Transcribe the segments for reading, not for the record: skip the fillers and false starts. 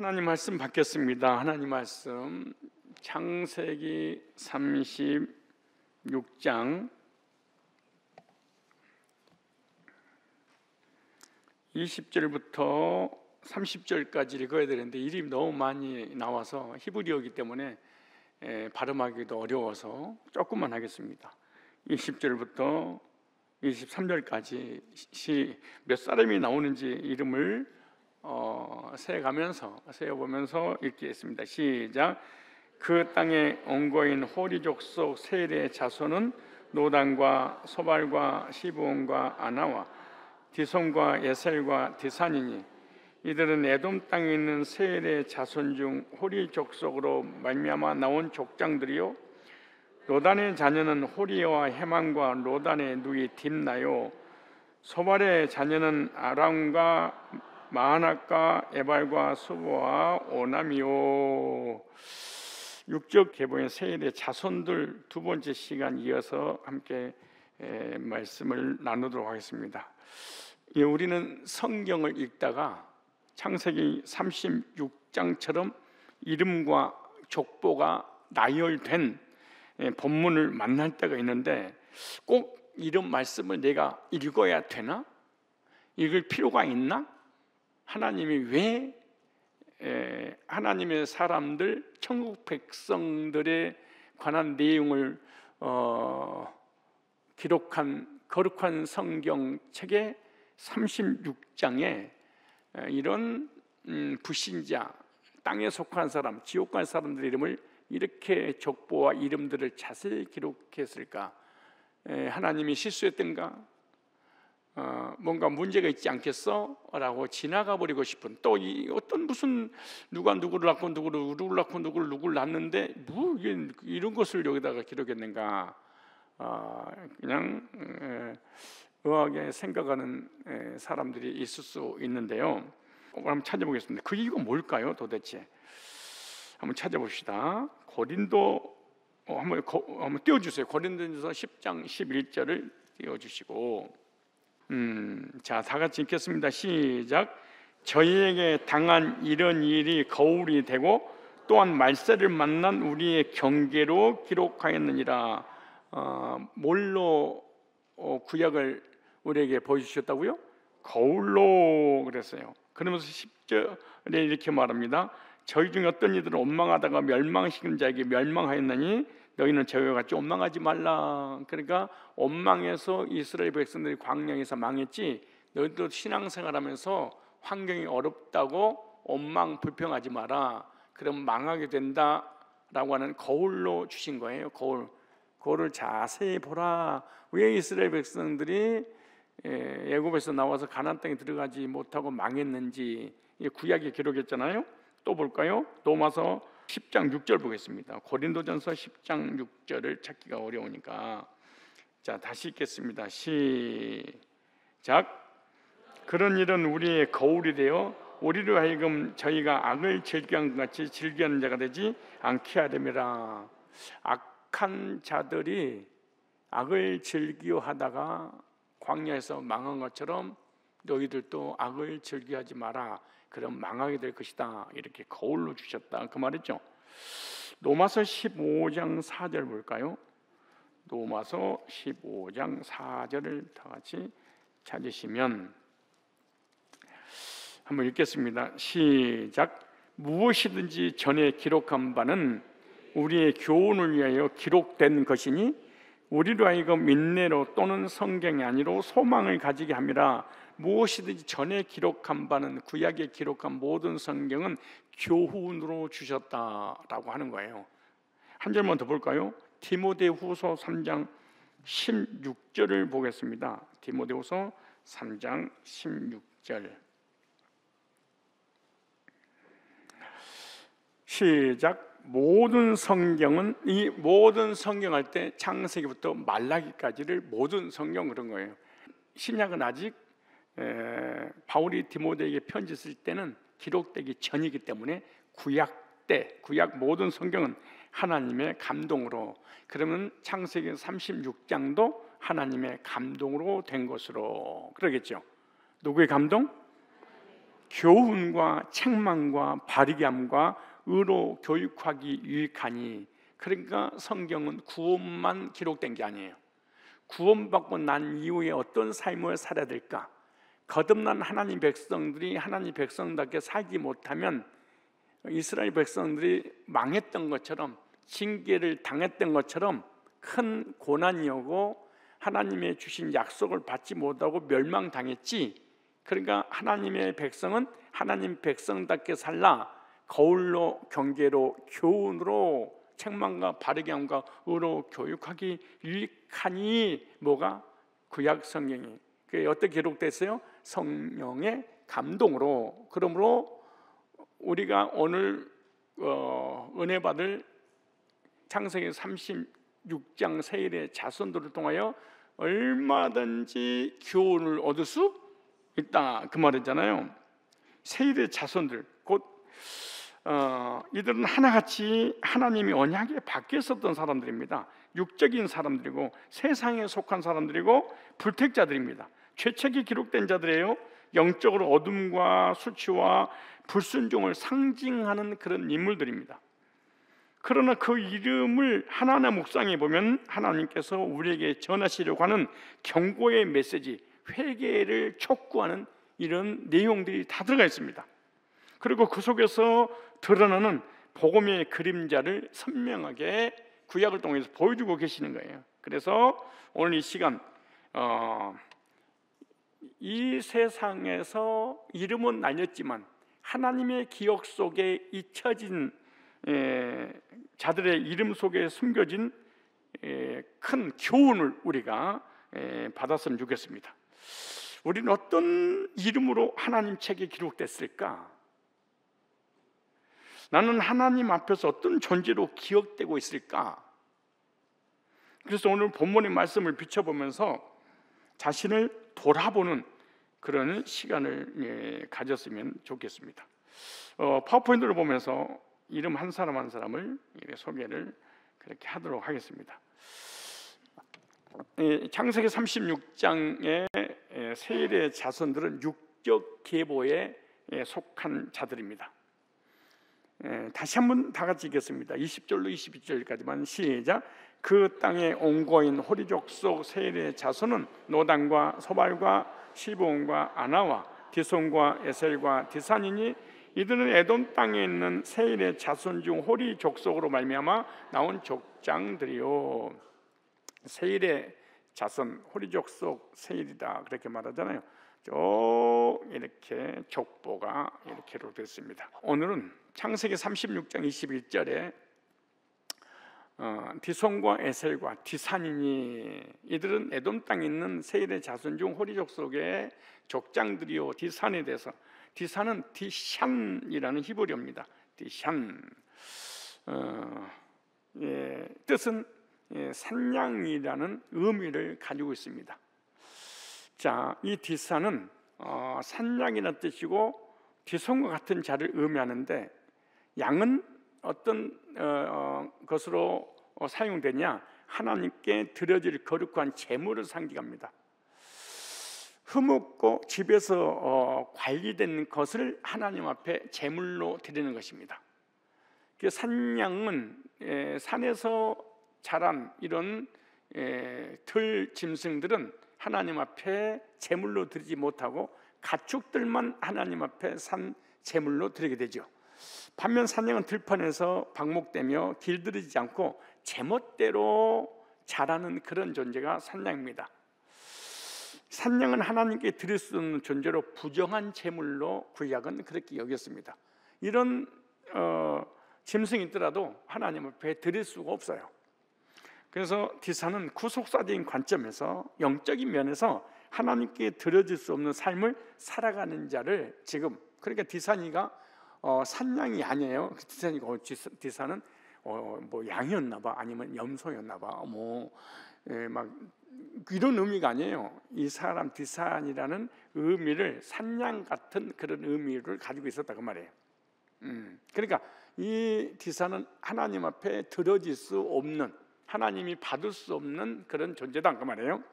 하나님 말씀 받겠습니다. 하나님 말씀 창세기 36장 20절부터 30절까지 읽어야 되는데 이름이 너무 많이 나와서 히브리어이기 때문에 발음하기도 어려워서 조금만 하겠습니다. 20절부터 23절까지 몇 사람이 나오는지 이름을 세어보면서 읽겠습니다. 시작. 그 땅에 온거인 호리 족속 셀의 자손은 노단과 소발과 시브온과 아나와 디손과 예셀과 디산이니 이들은 에돔 땅에 있는 셀의 자손 중 호리 족속으로 말미암아 나온 족장들이요, 노단의 자녀는 호리와 헤만과 로단의 누이 딥나요, 소발의 자녀는 아람과 마하낫과 에발과 수보와 오남이요. 육적 계보의 세일의 자손들 두 번째 시간 이어서 함께 말씀을 나누도록 하겠습니다. 우리는 성경을 읽다가 창세기 36장처럼 이름과 족보가 나열된 본문을 만날 때가 있는데 꼭 이런 말씀을 내가 읽어야 되나? 읽을 필요가 있나? 하나님이 왜 하나님의 사람들, 천국 백성들에 관한 내용을 기록한 거룩한 성경책의 36장에 이런 불신자, 땅에 속한 사람, 지옥 간 사람들의 이름을 이렇게 족보와 이름들을 자세히 기록했을까? 하나님이 실수했던가? 뭔가 문제가 있지 않겠어? 라고 지나가 버리고 싶은, 또 어떤 무슨 누가 누구를 낳고 누구를 낳고 누구를 낳는데 뭐 이런 것을 여기다가 기록했는가? 그냥 의아하게 생각하는 사람들이 있을 수 있는데요. 한번 찾아보겠습니다. 그 이유가 뭘까요 도대체? 한번 찾아봅시다. 고린도 한번 띄워주세요. 고린도전서 10장 11절을 띄워주시고, 자, 다 같이 읽겠습니다. 시작. 저희에게 당한 이런 일이 거울이 되고 또한 말세를 만난 우리의 경계로 기록하였느니라. 뭘로 구약을 우리에게 보여주셨다고요? 거울로 그랬어요. 그러면서 10절에 이렇게 말합니다. 저희 중에 어떤 이들은 원망하다가 멸망시키는 자에게 멸망하였느니 너희는 저희와 같이 원망하지 말라. 그러니까 원망해서 이스라엘 백성들이 광야에서 망했지, 너희도 신앙생활하면서 환경이 어렵다고 원망 불평하지 마라. 그럼 망하게 된다라고 하는 거울로 주신 거예요. 거울을 자세히 보라. 왜 이스라엘 백성들이 애굽에서 나와서 가나안 땅에 들어가지 못하고 망했는지 구약에 기록했잖아요. 또 볼까요? 로마서 10장 6절 보겠습니다. 고린도전서 10장 6절을 찾기가 어려우니까 자, 다시 읽겠습니다. 시작. 그런 일은 우리의 거울이 되어 우리로 하여금 저희가 악을 즐겨한 것 같이 즐겨하는 자가 되지 않게 하려니라. 악한 자들이 악을 즐겨하다가 광야에서 망한 것처럼 너희들도 악을 즐겨하지 마라. 그럼 망하게 될 것이다. 이렇게 거울로 주셨다 그 말이죠. 로마서 15장 4절 볼까요? 로마서 15장 4절을 다 같이 찾으시면 한번 읽겠습니다. 시작. 무엇이든지 전에 기록한 바는 우리의 교훈을 위하여 기록된 것이니 우리로 하여금 인내로 또는 성경이 아니로 소망을 가지게 함이라. 무엇이든지 전에 기록한 바는, 구약에 기록한 모든 성경은 교훈으로 주셨다라고 하는 거예요. 한 절만 더 볼까요? 디모데후서 3장 16절을 보겠습니다. 디모데후서 3장 16절 시작. 모든 성경은, 이 모든 성경 할 때 창세기부터 말라기까지를 모든 성경 그런 거예요. 신약은 아직 바울이 디모데에게 편지 쓸 때는 기록되기 전이기 때문에 구약 때, 구약 모든 성경은 하나님의 감동으로, 그러면 창세기 36장도 하나님의 감동으로 된 것으로 그러겠죠. 누구의 감동? 교훈과 책망과 바르게 함과 의로 교육하기 유익하니. 그러니까 성경은 구원만 기록된 게 아니에요. 구원받고 난 이후에 어떤 삶을 살아야 될까? 거듭난 하나님 백성들이 하나님 백성답게 살지 못하면 이스라엘 백성들이 망했던 것처럼, 징계를 당했던 것처럼 큰 고난이 오고 하나님의 주신 약속을 받지 못하고 멸망당했지. 그러니까 하나님의 백성은 하나님 백성답게 살라. 거울로, 경계로, 교훈으로, 책망과 바르게 함과 의로 교육하기 유익하니. 뭐가? 구약 성경이 그게 어떻게 기록됐어요? 성령의 감동으로. 그러므로 우리가 오늘 은혜 받을 창세기 36장 세일의 자손들을 통하여 얼마든지 교훈을 얻을 수 있다, 그 말이잖아요. 세일의 자손들, 곧 이들은 하나같이 하나님이 언약에 밖에 있었던 사람들입니다. 육적인 사람들이고 세상에 속한 사람들이고 불택자들입니다. 죄책이 기록된 자들이에요. 영적으로 어둠과 수치와 불순종을 상징하는 그런 인물들입니다. 그러나 그 이름을 하나하나 묵상해 보면 하나님께서 우리에게 전하시려고 하는 경고의 메시지, 회개를 촉구하는 이런 내용들이 다 들어가 있습니다. 그리고 그 속에서 드러나는 복음의 그림자를 선명하게 구약을 통해서 보여주고 계시는 거예요. 그래서 오늘 이 시간 이 세상에서 이름은 날렸지만 하나님의 기억 속에 잊혀진 자들의 이름 속에 숨겨진 큰 교훈을 우리가 받았으면 좋겠습니다. 우리는 어떤 이름으로 하나님 책에 기록됐을까? 나는 하나님 앞에서 어떤 존재로 기억되고 있을까? 그래서 오늘 본문의 말씀을 비춰보면서 자신을 돌아보는 그런 시간을 가졌으면 좋겠습니다. 파워포인트를 보면서 이름 한 사람 한 사람을 소개를 그렇게 하도록 하겠습니다. 창세기 36장의 세일의 자손들은 육적 계보에 속한 자들입니다. 다시 한번 다 같이 읽겠습니다. 20절로 22절까지만 시작. 그 땅에 옹고인 호리족속 세일의 자손은 노단과 소발과 시브온과 아나와 디손과 에셀과 디산이니 이들은 에돔 땅에 있는 세일의 자손 중 호리 족속으로 말미암아 나온 족장들이요. 세일의 자손, 호리 족속 세일이다 그렇게 말하잖아요. 쭉 이렇게 족보가 이렇게 기록됐습니다. 오늘은 창세기 36장 21절에 디손과 에셀과 디산이니 이들은 에돔 땅에 있는 세일의 자손 중 호리 족속의 족장들이요. 디산에 대해서, 디산은 디샨이라는 히브리어입니다. 디샨, 뜻은 산양이라는 의미를 가지고 있습니다. 자, 이 디산은 산양이라는 뜻이고 디손과 같은 자를 의미하는데, 양은 어떤 것으로 사용되냐? 하나님께 드려질 거룩한 제물을 상징합니다. 흐뭇고 집에서 관리된 것을 하나님 앞에 제물로 드리는 것입니다. 그 산양은 산에서 자란 이런 들 짐승들은 하나님 앞에 제물로 드리지 못하고 가축들만 하나님 앞에 산 제물로 드리게 되죠. 반면 산양은 들판에서 방목되며 길들이지 않고 제멋대로 자라는 그런 존재가 산양입니다. 산양은 하나님께 드릴 수 없는 존재로 부정한 제물로 구약은 그렇게 여겼습니다. 이런 짐승이 있더라도 하나님 앞에 드릴 수가 없어요. 그래서 디산은 구속사적인 관점에서 영적인 면에서 하나님께 드려질 수 없는 삶을 살아가는 자를 지금, 그러니까 디산이가 산양이 아니에요. 디산은 뭐 양이었나 봐, 아니면 염소였나 봐, 막 이런 의미가 아니에요. 이 사람 디산이라는 의미를 산양 같은 그런 의미를 가지고 있었다 그 말이에요. 그러니까 이 디산은 하나님 앞에 드려질 수 없는, 하나님이 받을 수 없는 그런 존재다 그 말이에요.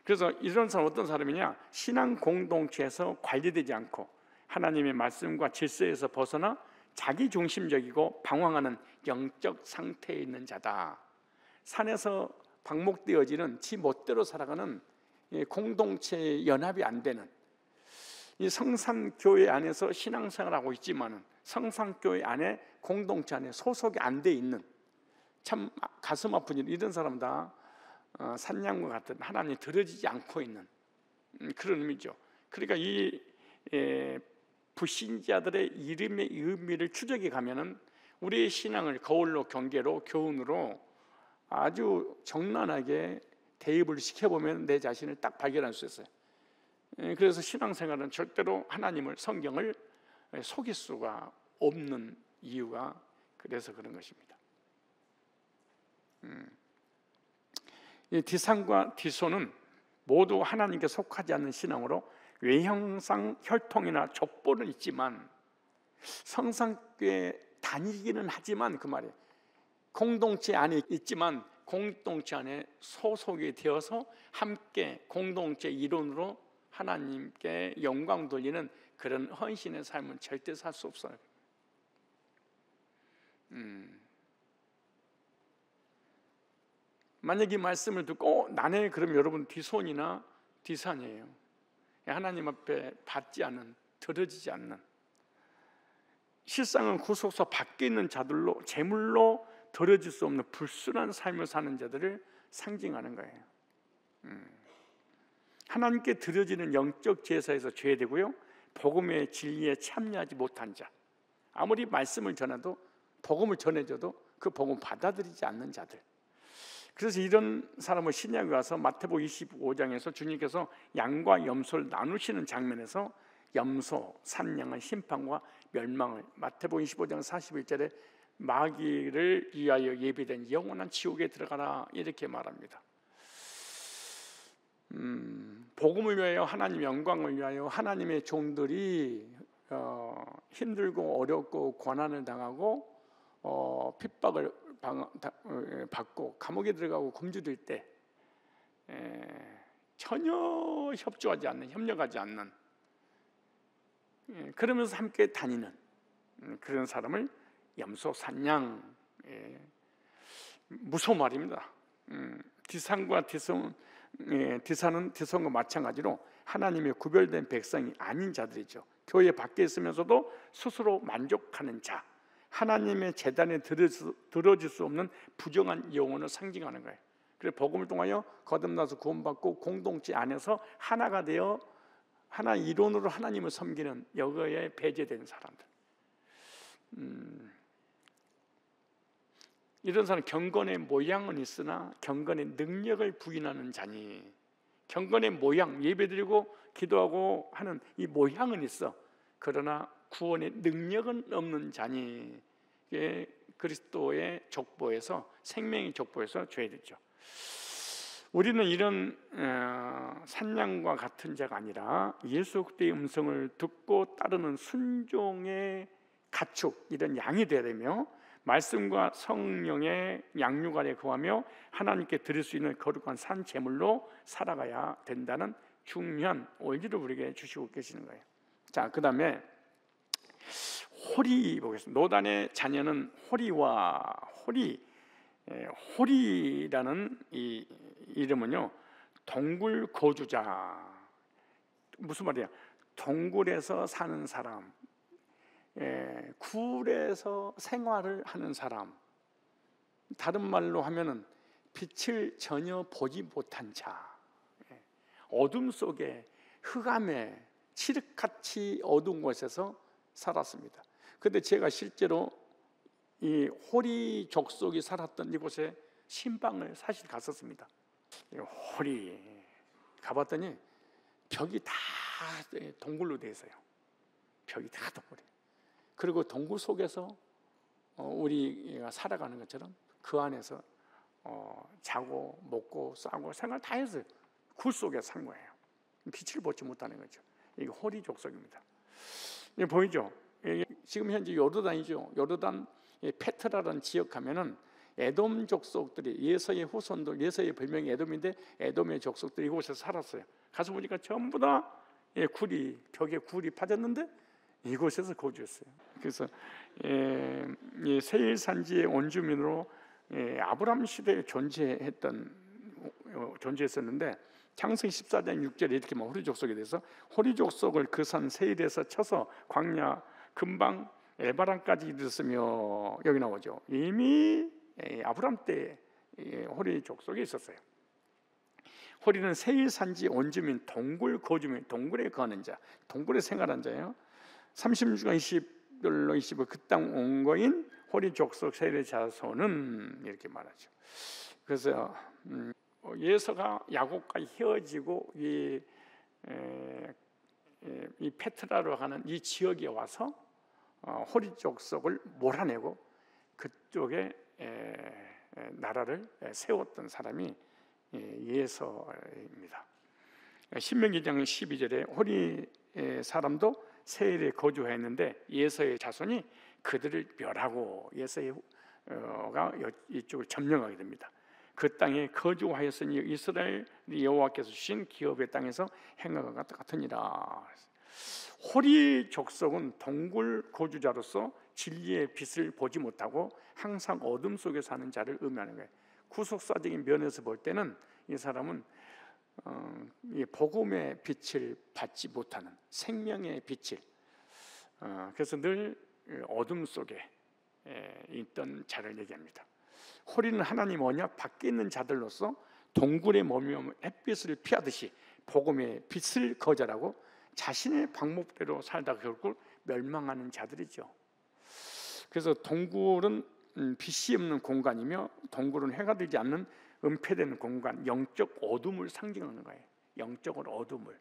그래서 이런 사람 어떤 사람이냐? 신앙 공동체에서 관리되지 않고 하나님의 말씀과 질서에서 벗어나 자기 중심적이고 방황하는 영적 상태에 있는 자다. 산에서 방목되어지는 지 멋대로 살아가는 공동체의 연합이 안 되는, 이 성산교회 안에서 신앙생활하고 있지만은 성산교회 안에 공동체 안에 소속이 안 돼 있는, 참 가슴 아픈 일, 이런 사람 다 산양과 같은 하나님이 들어지지 않고 있는 그런 의미죠. 그러니까 이 불신자들의 이름의 의미를 추적해 가면은 우리의 신앙을 거울로, 경계로, 교훈으로 아주 적나라하게 대입을 시켜보면 내 자신을 딱 발견할 수 있어요. 그래서 신앙생활은 절대로 하나님을, 성경을 속일 수가 없는 이유가 그래서 그런 것입니다. 이 디산과 디소는 모두 하나님께 속하지 않는 신앙으로 외형상 혈통이나 족보는 있지만 성산교회 다니기는 하지만, 그 말이에요, 공동체 안에 있지만 공동체 안에 소속이 되어서 함께 공동체 이론으로 하나님께 영광 돌리는 그런 헌신의 삶은 절대 살 수 없어요. 만약 이 말씀을 듣고 나네, 그럼 여러분 디손이나 디산이에요. 하나님 앞에 받지 않는, 들어지지 않는, 실상은 구속사 밖에 있는 자들로 제물로 들어질 수 없는 불순한 삶을 사는 자들을 상징하는 거예요. 하나님께 드려지는 영적 제사에서 죄되고요, 복음의 진리에 참여하지 못한 자, 아무리 말씀을 전해도, 복음을 전해줘도 그 복음 받아들이지 않는 자들. 그래서 이런 사람을 신약에 와서 마태복음 25장에서 주님께서 양과 염소를 나누시는 장면에서 염소, 산양은 심판과 멸망을, 마태복음 25장 41절에 마귀를 위하여 예비된 영원한 지옥에 들어가라, 이렇게 말합니다. 복음을 위하여, 하나님의 영광을 위하여 하나님의 종들이 힘들고 어렵고 고난을 당하고 핍박을 받고 감옥에 들어가고 굶주릴 때 전혀 협조하지 않는, 협력하지 않는, 그러면서 함께 다니는 그런 사람을 염소, 산양, 무서운 말입니다. 디산과 디산은 디손과 마찬가지로 하나님의 구별된 백성이 아닌 자들이죠. 교회 밖에 있으면서도 스스로 만족하는 자, 하나님의 제단에 들어질 수 없는 부정한 영혼을 상징하는 거예요. 그래서 복음을 통하여 거듭나서 구원받고 공동체 안에서 하나가 되어 하나 이론으로 하나님을 섬기는 여거에 배제된 사람들. 이런 사람, 경건의 모양은 있으나 경건의 능력을 부인하는 자니, 경건의 모양, 예배드리고 기도하고 하는 이 모양은 있어, 그러나 구원의 능력은 없는 자니, 그리스도의 족보에서, 생명의 족보에서 죄되죠. 우리는 이런 산양과 같은 자가 아니라 예수 그리스도의 음성을 듣고 따르는 순종의 가축, 이런 양이 되어야 되며, 말씀과 성령의 양육 아래 거하며 하나님께 드릴 수 있는 거룩한 산 제물로 살아가야 된다는 중요한 원리를 우리에게 주시고 계시는 거예요. 자, 그 다음에 호리 보겠습니다. 노단의 자녀는 호리라는 이 이름은요, 동굴 거주자. 무슨 말이야? 동굴에서 사는 사람, 굴에서 생활을 하는 사람, 다른 말로 하면은 빛을 전혀 보지 못한 자, 어둠 속에, 흑암에, 칠흑같이 어두운 곳에서 살았습니다. 근데 제가 실제로 이 호리 족속이 살았던 이곳에 신방을 사실 갔었습니다. 호리 가봤더니 벽이 다 동굴로 되어 있어요. 벽이 다 동굴이에요. 그리고 동굴 속에서 우리가 살아가는 것처럼 그 안에서 자고 먹고 싸고 생활 다 했어요. 굴 속에 산 거예요. 빛을 보지 못하는 거죠. 이게 호리 족속입니다. 이게 보이죠? 지금 현재 요르단이죠. 요르단 페트라라는 지역 가면은 에돔 족속들이, 예서의 후손들, 예서의 별명이 에돔인데 에돔의 족속들이 이곳에서 살았어요. 가서 보니까 전부 다 굴이, 벽에 굴이 파졌는데 이곳에서 거주했어요. 그래서 이 세일 산지의 원주민으로 아브라함 시대에 존재했었는데 창세기 14장 6절에 이렇게 호리 족속에 대해서 호리 족속을 그 산 세일에서 쳐서 광야 금방 에바란까지 이르렀으며 여기 나오죠. 이미 아브라함 때 호리 족속에 있었어요. 호리는 세일 산지 원주민, 동굴 거주민, 동굴에 거하는 자, 동굴에 생활한 자예요. 30주간 20별로 20을 그 땅 온 거인 호리 족속 세일의 자손은 이렇게 말하죠. 그래서 예서가 야곱과 헤어지고 이 페트라로 하는 이 지역에 와서 호리 족속을 몰아내고 그쪽에 나라를 세웠던 사람이 예서입니다. 신명기 장 12절에 호리 사람도 세일에 거주했는데 예서의 자손이 그들을 멸하고 예서가 이쪽을 점령하게 됩니다. 그 땅에 거주하였으니 이스라엘 여호와께서 주신 기업의 땅에서 행하가 같으니라. 호리 족속은 동굴 거주자로서 진리의 빛을 보지 못하고 항상 어둠 속에 사는 자를 의미하는 거예요. 구속사적인 면에서 볼 때는 이 사람은 복음의 빛을 받지 못하는 생명의 빛을 그래서 늘 어둠 속에 있던 자를 얘기합니다. 호리는 하나님 언약 밖에 있는 자들로서 동굴에 머물며 햇빛을 피하듯이 복음의 빛을 거절하고 자신의 방법대로 살다가 결국 멸망하는 자들이죠. 그래서 동굴은 빛이 없는 공간이며 동굴은 해가 들지 않는 은폐되는 공간, 영적 어둠을 상징하는 거예요. 영적으로 어둠을.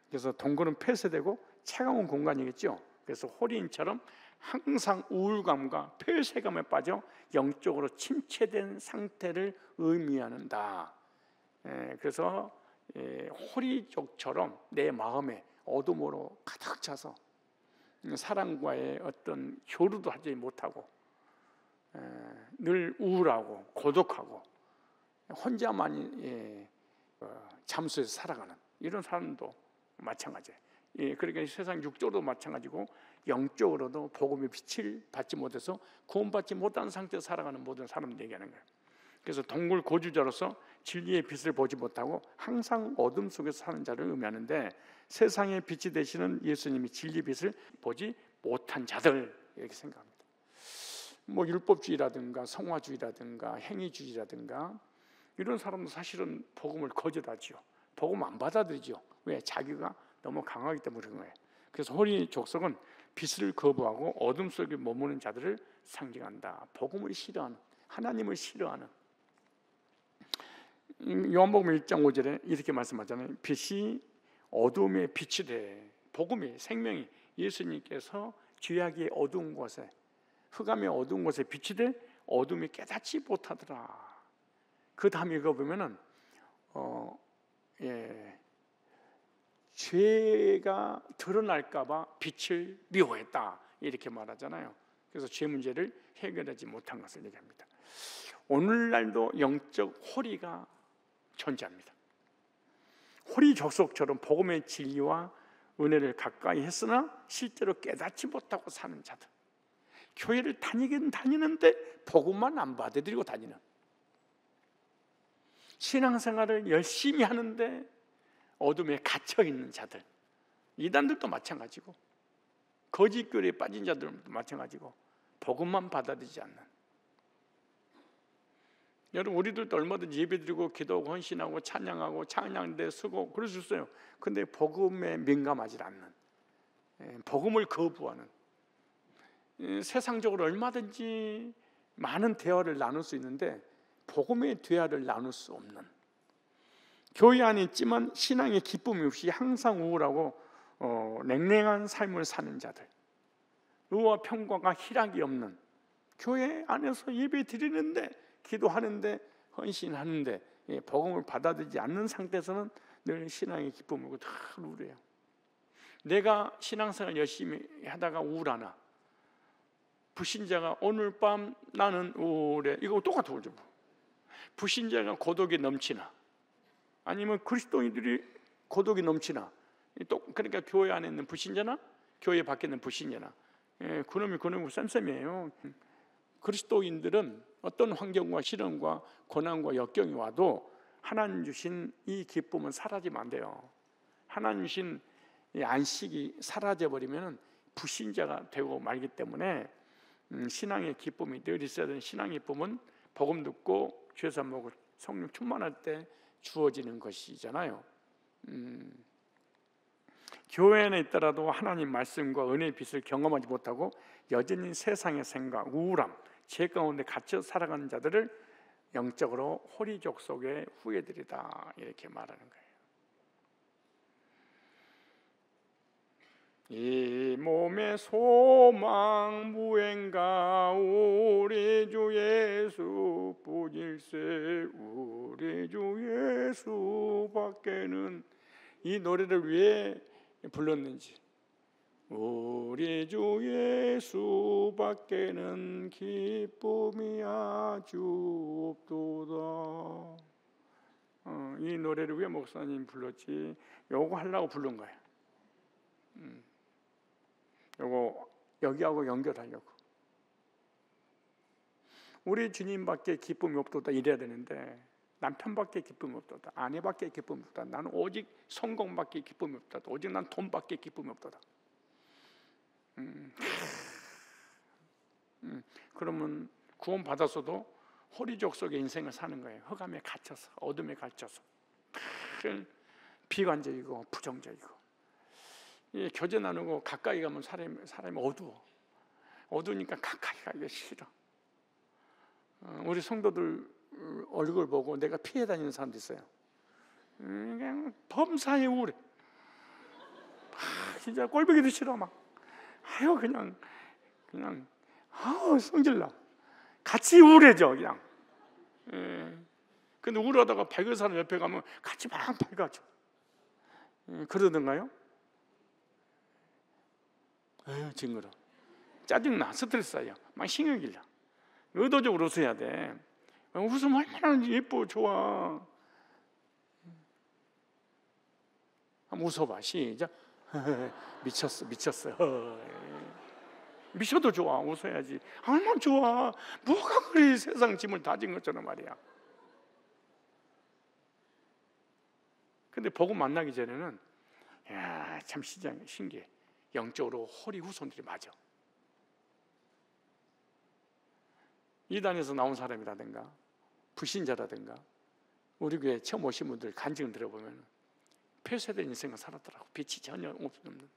그래서 동굴은 폐쇄되고 차가운 공간이겠죠. 그래서 호리인처럼 항상 우울감과 폐쇄감에 빠져 영적으로 침체된 상태를 의미한다. 그래서 호리족처럼 내 마음에 어둠으로 가득 차서 사랑과의 어떤 교류도 하지 못하고 늘 우울하고 고독하고 혼자만 잠수해서 살아가는 이런 사람도 마찬가지예요. 그러니까 세상 육적으로도 마찬가지고 영적으로도 복음의 빛을 받지 못해서 구원받지 못한 상태에서 살아가는 모든 사람들 얘기하는 거예요. 그래서 동굴 거주자로서 진리의 빛을 보지 못하고 항상 어둠 속에서 사는 자를 의미하는데 세상의 빛이 되시는 예수님이 진리의 빛을 보지 못한 자들 이렇게 생각합니다. 뭐 율법주의라든가 성화주의라든가 행위주의라든가 이런 사람도 사실은 복음을 거절하지요. 복음 안 받아들이죠. 왜? 자기가 너무 강하기 때문에 그런 거예요. 그래서 호리 족속은 빛을 거부하고 어둠 속에 머무는 자들을 상징한다. 복음을 싫어하는, 하나님을 싫어하는. 요한복음 1장 5절에 이렇게 말씀하잖아요. 빛이 어둠에 빛이 돼. 복음이 생명이 예수님께서 죄악의 어두운 곳에 흑암의 어두운 곳에 빛이 돼 어둠이 깨닫지 못하더라. 그 다음에 이거 보면은 죄가 드러날까봐 빛을 미워했다 이렇게 말하잖아요. 그래서 죄 문제를 해결하지 못한 것을 얘기합니다. 오늘날도 영적 호리가 존재합니다. 호리 족속처럼 복음의 진리와 은혜를 가까이 했으나 실제로 깨닫지 못하고 사는 자들, 교회를 다니긴 다니는데 복음만 안 받아들이고 다니는, 신앙생활을 열심히 하는데 어둠에 갇혀있는 자들, 이단들도 마찬가지고 거짓교리에 빠진 자들도 마찬가지고 복음만 받아들이지 않는. 여러분 우리들도 얼마든지 예배드리고 기도하고 헌신하고 찬양하고 찬양대 쓰고 그럴 수 있어요. 근데 복음에 민감하지 않는, 복음을 거부하는, 세상적으로 얼마든지 많은 대화를 나눌 수 있는데 복음의 대화를 나눌 수 없는, 교회 안에 있지만 신앙의 기쁨이 없이 항상 우울하고 냉랭한 삶을 사는 자들, 의와 평화가 희락이 없는, 교회 안에서 예배 드리는데 기도하는데 헌신하는데 복음을 받아들이지 않는 상태에서는 늘 신앙의 기쁨을 얻고 다 우울해요. 내가 신앙생활 열심히 하다가 우울하나, 불신자가 오늘 밤 나는 우울해, 이거 똑같은 거죠. 불신자가 고독이 넘치나, 아니면 그리스도인들이 고독이 넘치나, 또 그러니까 교회 안에 있는 불신자나 교회 밖에 있는 불신자나 그놈이 쌤쌤이에요. 그리스도인들은 어떤 환경과 시련과 고난과 역경이 와도 하나님 주신 이 기쁨은 사라지면 안 돼요. 하나님 주신 이 안식이 사라져버리면 불신자가 되고 말기 때문에 신앙의 기쁨이 늘 있어야 되는 신앙의 기쁨은 복음 듣고 죄사 먹고 성령 충만할 때 주어지는 것이잖아요. 교회에 있더라도 하나님 말씀과 은혜의 빛을 경험하지 못하고 여전히 세상의 생각, 우울함, 죄 가운데 갇혀 살아가는 자들을 영적으로 호리족 속의 후예들이다 이렇게 말하는 거예요. 이 몸의 소망 무행가 우리 주 예수 뿐일세 우리 주 예수 밖에는 이 노래를 왜 불렀는지 우리 주 예수 밖에는 기쁨이 아주 없도다. 이 노래를 왜 목사님 불렀지? 요거 하려고 부른 거예요. 요거 여기하고 연결하려고. 우리 주님밖에 기쁨이 없도다 이래야 되는데 남편밖에 기쁨이 없도다, 아내밖에 기쁨이 없도다, 나는 오직 성공밖에 기쁨이 없도다, 오직 난 돈밖에 기쁨이 없도다. 그러면 구원 받았어도 호리족 속의 인생을 사는 거예요. 흑암에 갇혀서, 어둠에 갇혀서, 비관적이고 부정적이고. 교제 나누고 가까이 가면 사람이 어두우니까 가까이 가기가 싫어. 우리 성도들 얼굴 보고 내가 피해 다니는 사람도 있어요. 그냥 범사에 우울해. 진짜 꼴보기도 싫어. 막 아유 그냥 성질나. 같이 우울해져 그냥. 근데 우울하다가 밝은 사람 옆에 가면 같이 막 밝아져. 그러던가요? 에휴 징그러. 짜증나. 스트레스 쌓여. 막 신경이 나. 의도적으로 웃어야 돼. 웃으면 얼마나 예뻐 좋아. 한번 웃어봐. 시작. 미쳤어. 미쳐도 좋아. 웃어야지. 얼마나 좋아. 뭐가 그리 세상 짐을 다 진 것처럼 말이야. 근데 보고 만나기 전에는 참 신기해. 영적으로 허리 후손들이 맞아. 이단에서 나온 사람이라든가 불신자라든가 우리 교회 처음 오신 분들 간증을 들어보면 폐쇄된 인생을 살았더라고. 빛이 전혀 없는,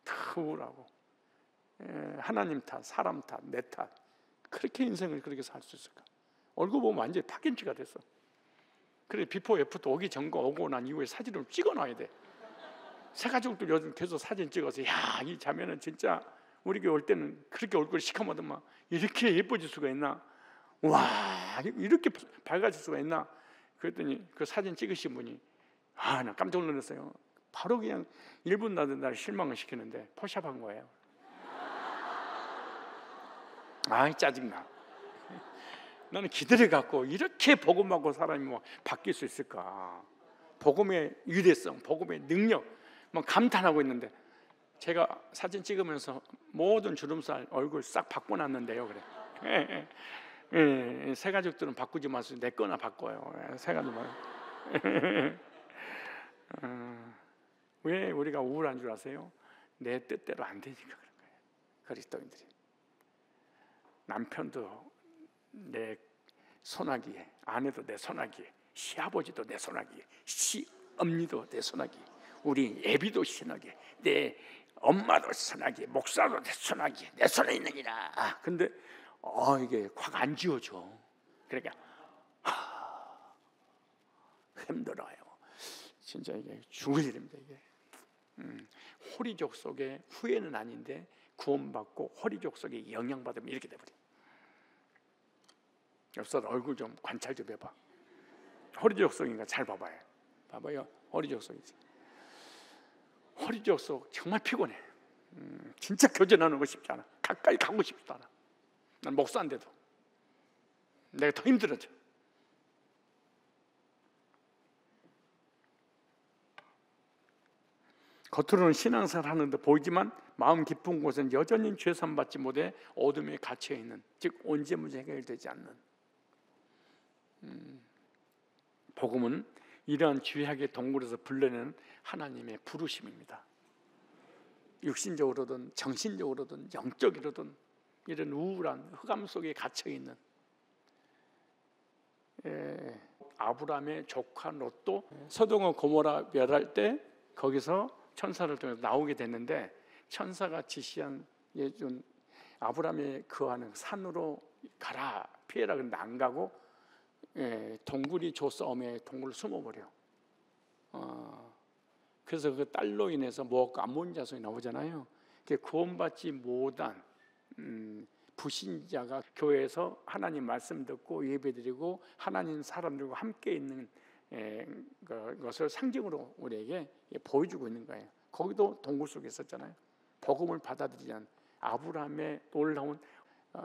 다 우울하고 하나님 탓, 사람 탓, 내 탓. 그렇게 인생을 그렇게 살 수 있을까? 얼굴 보면 완전히 파김치가 됐어. 그래 비포 애프터 오기 전과 오고 난 이후에 사진을 찍어놔야 돼. 새 가족들 요즘 계속 사진 찍어서 이 자매는 진짜 우리 교회 올 때는 그렇게 얼굴이 시커멓더만 이렇게 예뻐질 수가 있나? 와 이렇게 밝아질 수가 있나? 그랬더니 그 사진 찍으신 분이 나 깜짝 놀랐어요. 바로 그냥 1분 나도 날 실망을 시키는데 포샵한 거예요. 짜증나. 나는 기다려갖고 이렇게 복음하고 사람이 뭐 바뀔 수 있을까? 복음의 유대성, 복음의 능력 막 감탄하고 있는데 제가 사진 찍으면서 모든 주름살 얼굴 싹 바꿔놨는데요. 그래. 새 가족들은 바꾸지 마세요. 내 거나 바꿔요. 새 가족만. 왜 우리가 우울한 줄 아세요? 내 뜻대로 안 되니까 그런 거예요. 그리스도인들이. 남편도 내 손아귀에, 아내도 내 손아귀에, 시아버지도 내 손아귀에, 시엄니도 내 손아귀에, 우리 애비도 손아귀에, 내 엄마도 손아귀에, 목사도 내 손아귀에, 내 손에 있느니라. 근데 이게 확 안 지워져. 그러니까 힘들어요. 진짜 이게 죽을 일입니다. 이게 호리족 속의 후회는 아닌데 구원받고 호리족 속에 영향받으면 이렇게 돼버려. 옆서 얼굴 좀 관찰 좀 해봐. 호리족 속인가 잘 봐봐요. 호리족 속이지. 호리족 속 정말 피곤해. 진짜 교제 나누고 싶지 않아. 가까이 가고 싶지도 않아. 난 목사인데도 내가 더 힘들어져. 겉으로는 신앙생활 하는 듯 보이지만 마음 깊은 곳은 여전히 죄산 받지 못해 어둠에 갇혀 있는, 즉 언제 문제 해결되지 않는. 복음은 이러한 죄악의 동굴에서 불러내는 하나님의 부르심입니다. 육신적으로든 정신적으로든 영적으로든 이런 우울한 흑암 속에 갇혀 있는, 아브라함의 조카 롯도 소돔과 고모라 멸할 때 거기서 천사를 통해서 나오게 됐는데, 천사가 지시한 예준 아브라함의 거하는 산으로 가라, 피해라. 근데 안 가고 동굴이 조싸움에 동굴을 숨어버려. 그래서 그 딸로 인해서 모압과 암몬 자손이 나오잖아요. 구원받지 못한 불신자가 교회에서 하나님 말씀 듣고 예배드리고 하나님 사람들과 함께 있는 것을 상징으로 우리에게 보여주고 있는 거예요. 거기도 동굴 속에 있었잖아요. 복음을 받아들이지 않은 아브라함의 놀라운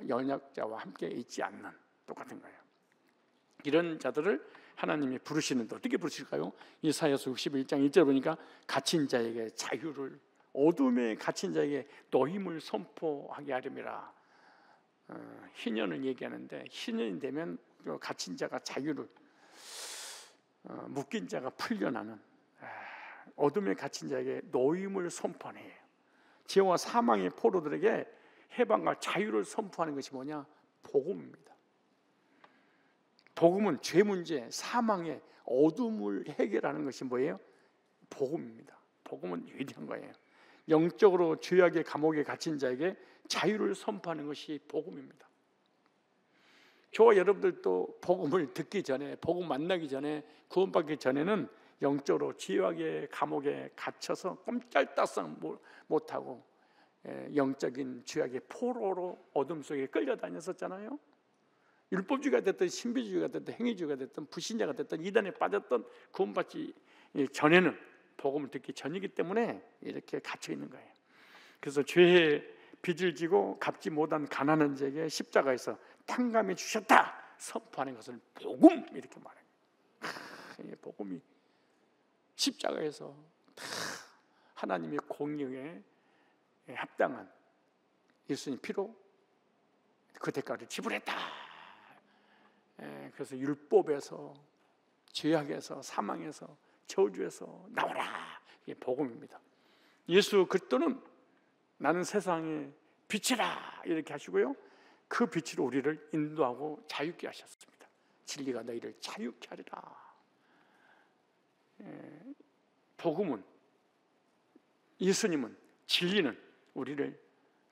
연약자와 함께 있지 않는, 똑같은 거예요. 이런 자들을 하나님이 부르시는데 어떻게 부르실까요? 이사야서 61장 1절 보니까 갇힌 자에게 자유를, 어둠에 갇힌 자에게 노임을 선포하게 하려니라. 희년을 얘기하는데, 희년이 되면 갇힌 자가 자유를, 묶인 자가 풀려나는, 어둠에 갇힌 자에게 노임을 선포하는, 지혜와 사망의 포로들에게 해방과 자유를 선포하는 것이 뭐냐? 복음입니다. 복음은 죄 문제, 사망의 어둠을 해결하는 것이 뭐예요? 복음입니다. 복음은 위대한 거예요. 영적으로 죄악의 감옥에 갇힌 자에게 자유를 선포하는 것이 복음입니다. 저와 여러분들도 복음을 듣기 전에, 복음 만나기 전에, 구원받기 전에는 영적으로 죄악의 감옥에 갇혀서 꼼짝달싹 못하고 영적인 죄악의 포로로 어둠 속에 끌려다녔었잖아요. 율법주의가 됐든 신비주의가 됐든 행위주의가 됐든 불신자가 됐든 이단에 빠졌던, 구원받지 전에는, 복음을 듣기 전이기 때문에 이렇게 갇혀 있는 거예요. 그래서 죄의 빚을 지고 갚지 못한 가난한 자에게 십자가에서 탕감해 주셨다 선포하는 것을 복음, 이렇게 말해요. 복음이 십자가에서 하나님의 공의에 합당한 예수님 피로 그 대가를 지불했다. 그래서 율법에서, 죄악에서, 사망에서, 저주에서 나오라. 이게 복음입니다. 예수 그리스도는 나는 세상의 빛이라 이렇게 하시고요, 그 빛으로 우리를 인도하고 자유케 하셨습니다. 진리가 너희를 자유케 하리라. 복음은, 예수님은, 진리는 우리를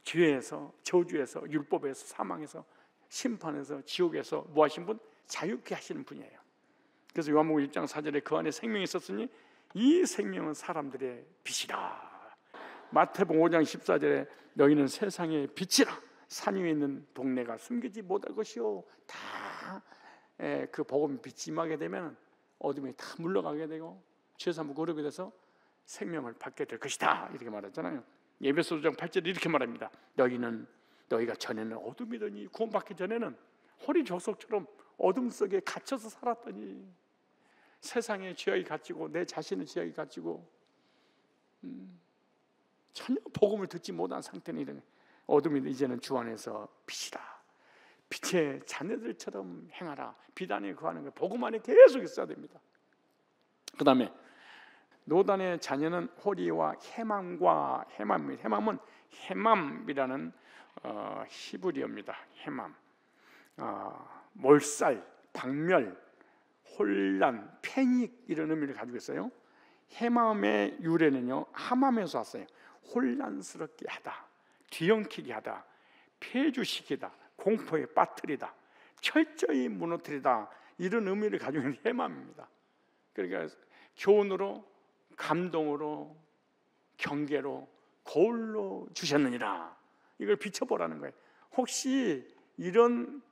죄에서, 저주에서, 율법에서, 사망에서, 심판에서, 지옥에서 뭐 하신 분? 자유케 하시는 분이에요. 그래서 요한복음 1장 4절에 그 안에 생명이 있었으니 이 생명은 사람들의 빛이라. 마태복음 5장 14절에 너희는 세상의 빛이라. 산 위에 있는 동네가 숨기지 못할 것이요. 다 그 복음 빛이 임하게 되면 어둠이 다 물러가게 되고 죄사함을 거룩이 돼서 생명을 받게 될 것이다. 이렇게 말했잖아요. 에베소 5장 8절에 이렇게 말합니다. 너희가 전에는 어둠이더니 구원받기 전에는 호리 조석처럼 어둠 속에 갇혀서 살았더니, 세상의 죄악이 갇히고 내 자신의 죄악이 갇히고 전혀 복음을 듣지 못한 상태는 이런 어둠이 이제는 주 안에서 빛이라. 빛의 자녀들처럼 행하라. 빛 안에 거하는 거, 복음 안에 계속 있어야 됩니다. 그 다음에 노단의 자녀는 호리와 해맘과 해맘입니다. 해맘은 해맘이라는 히브리어입니다. 해맘, 몰살, 박멸, 혼란, 패닉 이런 의미를 가지고 있어요. 해맘의 유래는요 하맘에서 왔어요. 혼란스럽게 하다, 뒤엉키게 하다, 폐주시키다, 공포에 빠뜨리다, 철저히 무너뜨리다, 이런 의미를 가지고 있는 해맘입니다. 그러니까 교훈으로, 감동으로, 경계로, 거울로 주셨느니라. 이걸 비춰보라는 거예요. 혹시 이런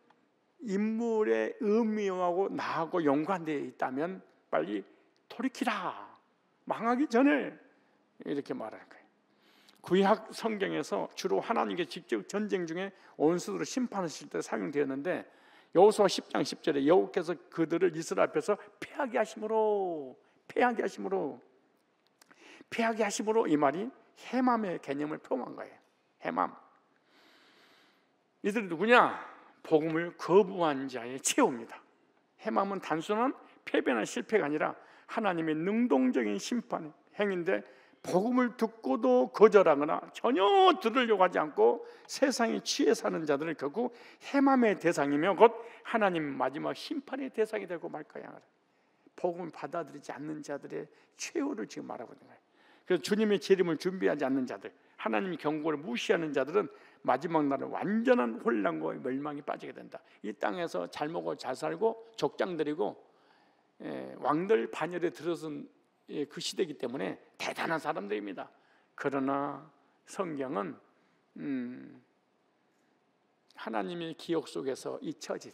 인물의 의미하고 나하고 연관되어 있다면 빨리 돌이키라. 망하기 전에, 이렇게 말하는 거예요. 구약 성경에서 주로 하나님께 직접 전쟁 중에 원수들을 심판하실 때 사용되었는데, 여호수아 10장 10절에 여호와께서 그들을 이스라엘 앞에서 패하게 하심으로 피하게 하심으로 이 말이 헤맘의 개념을 표현한 거예요. 헤맘. 이들이 누구냐? 복음을 거부한 자의 최후입니다. 헤맘은 단순한 패배나 실패가 아니라 하나님의 능동적인 심판 행위인데, 복음을 듣고도 거절하거나 전혀 들으려고 하지 않고 세상에 취해 사는 자들은 결국 헤맘의 대상이며 곧 하나님 마지막 심판의 대상이 되고 말 거야. 복음을 받아들이지 않는 자들의 최후를 지금 말하고 있는 거예요. 그래서 주님의 재림을 준비하지 않는 자들, 하나님의 경고를 무시하는 자들은 마지막 날은 완전한 혼란과 멸망에 빠지게 된다. 이 땅에서 잘 먹고 잘 살고 족장 들이고 왕들 반열에 들어선 그 시대이기 때문에 대단한 사람들입니다. 그러나 성경은 하나님의 기억 속에서 잊혀진,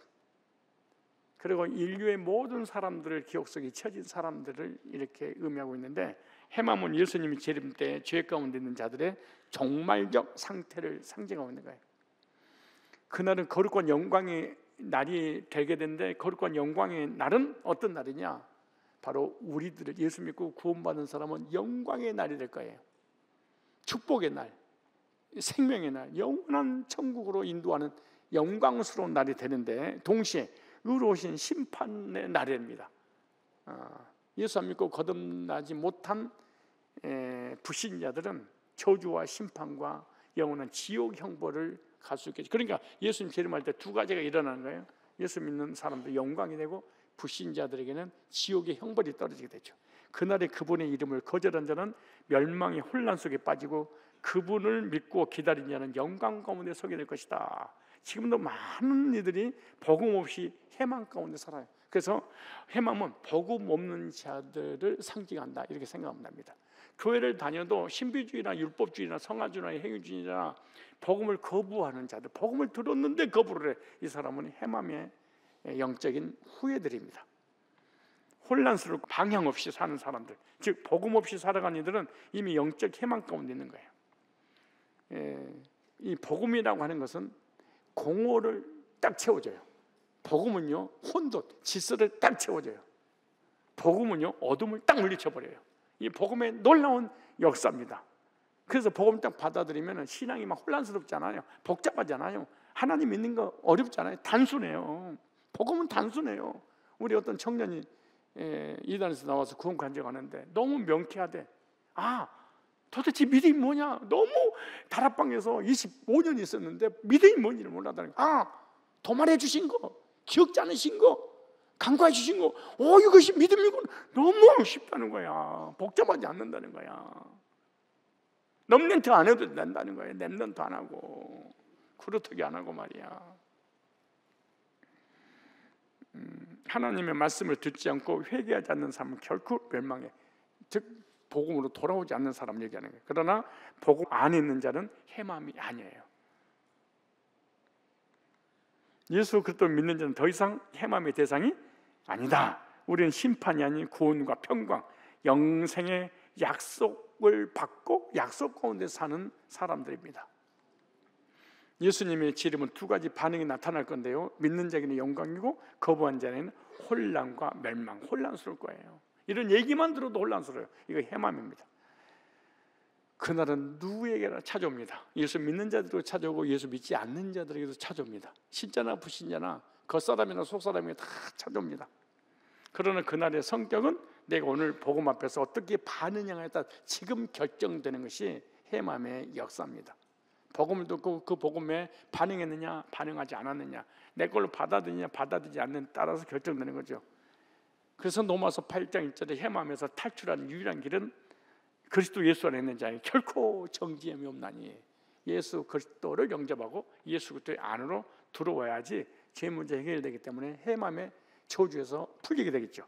그리고 인류의 모든 사람들을 기억 속에 잊혀진 사람들을 이렇게 의미하고 있는데, 헤맘은 예수님이 재림 때 죄 가운데 있는 자들의 종말적 상태를 상징하고 있는 거예요. 그날은 거룩한 영광의 날이 되게 되는데, 거룩한 영광의 날은 어떤 날이냐? 바로 우리들을 예수 믿고 구원받은 사람은 영광의 날이 될 거예요. 축복의 날, 생명의 날, 영원한 천국으로 인도하는 영광스러운 날이 되는데, 동시에 의로우신 심판의 날입니다. 예수 안 믿고 거듭나지 못한 불신자들은 저주와 심판과 영원한 지옥 형벌을 갈 수 있겠죠. 그러니까 예수님 재림할 때 두 가지가 일어나는 거예요. 예수 믿는 사람들 영광이 되고, 불신자들에게는 지옥의 형벌이 떨어지게 되죠. 그날에 그분의 이름을 거절한 자는 멸망의 혼란 속에 빠지고, 그분을 믿고 기다린 자는 영광 가운데 서게 될 것이다. 지금도 많은 이들이 복음 없이 헤망 가운데 살아요. 그래서 헤망은 복음 없는 자들을 상징한다, 이렇게 생각하면 됩니다. 교회를 다녀도 신비주의나 율법주의나 성화주의나 행위주의나 복음을 거부하는 자들, 복음을 들었는데 거부를 해, 이 사람은 헤맘의 영적인 후예들입니다. 혼란스럽고 방향 없이 사는 사람들, 즉 복음 없이 살아가는 이들은 이미 영적 헤망 가운데 있는 거예요. 이 복음이라고 하는 것은 공허를 딱 채워줘요. 복음은요, 혼돈, 질서를 딱 채워줘요. 복음은요, 어둠을 딱 물리쳐버려요. 이 복음의 놀라운 역사입니다. 그래서 복음 딱 받아들이면 신앙이 막 혼란스럽지 않아요. 복잡하지 않아요. 하나님 믿는 거 어렵지 않아요. 단순해요. 복음은 단순해요. 우리 어떤 청년이 이단에서 나와서 구원 간증하는데 너무 명쾌하대. 도대체 믿음이 뭐냐? 너무 다락방에서 25년 있었는데 믿음이 뭔지를 몰라다니. 도말해 주신 거, 기억지 않으신 거, 간과해 주신 거, 이것이 믿음이고, 너무 쉽다는 거야. 복잡하지 않는다는 거야. 렘넌트 안 해도 된다는 거예요. 렘넌트 안 하고, 그루터기 안 하고 말이야. 하나님의 말씀을 듣지 않고 회개하지 않는 사람은 결코 멸망해. 즉 복음으로 돌아오지 않는 사람을 얘기하는 거예요. 그러나 복음 안에 있는 자는 헤맘이 아니에요. 예수 그리스도를 믿는 자는 더 이상 헤맘의 대상이 아니다. 우리는 심판이 아닌 구원과 평강, 영생의 약속을 받고 약속 가운데 사는 사람들입니다. 예수님의 재림은 두 가지 반응이 나타날 건데요, 믿는 자에게는 영광이고 거부한 자에게는 혼란과 멸망, 혼란스러울 거예요. 이런 얘기만 들어도 혼란스러워요. 이거 헤맘입니다. 그날은 누구에게나 찾아옵니다. 예수 믿는 자들도 찾아오고 예수 믿지 않는 자들에게도 찾아옵니다. 신자나 불신자나 겉사람이나 속사람에게 다 찾아옵니다. 그러나 그날의 성격은 내가 오늘 복음 앞에서 어떻게 반응하냐에 따라 지금 결정되는 것이 헤맘의 역사입니다. 복음을 듣고 그 복음에 반응했느냐 반응하지 않았느냐, 내 걸로 받아들이냐 받아들이지 않는 따라서 결정되는 거죠. 그래서 로마서 8장 1절에 헤맘에서 탈출하는 유일한 길은 그리스도 예수 안에 있는 자에게 결코 정죄함이 없나니, 예수 그리스도를 영접하고 예수 그리스도의 안으로 들어와야지 죄 문제 해결되기 때문에 헤맘의 저주에서 풀리게 되겠죠.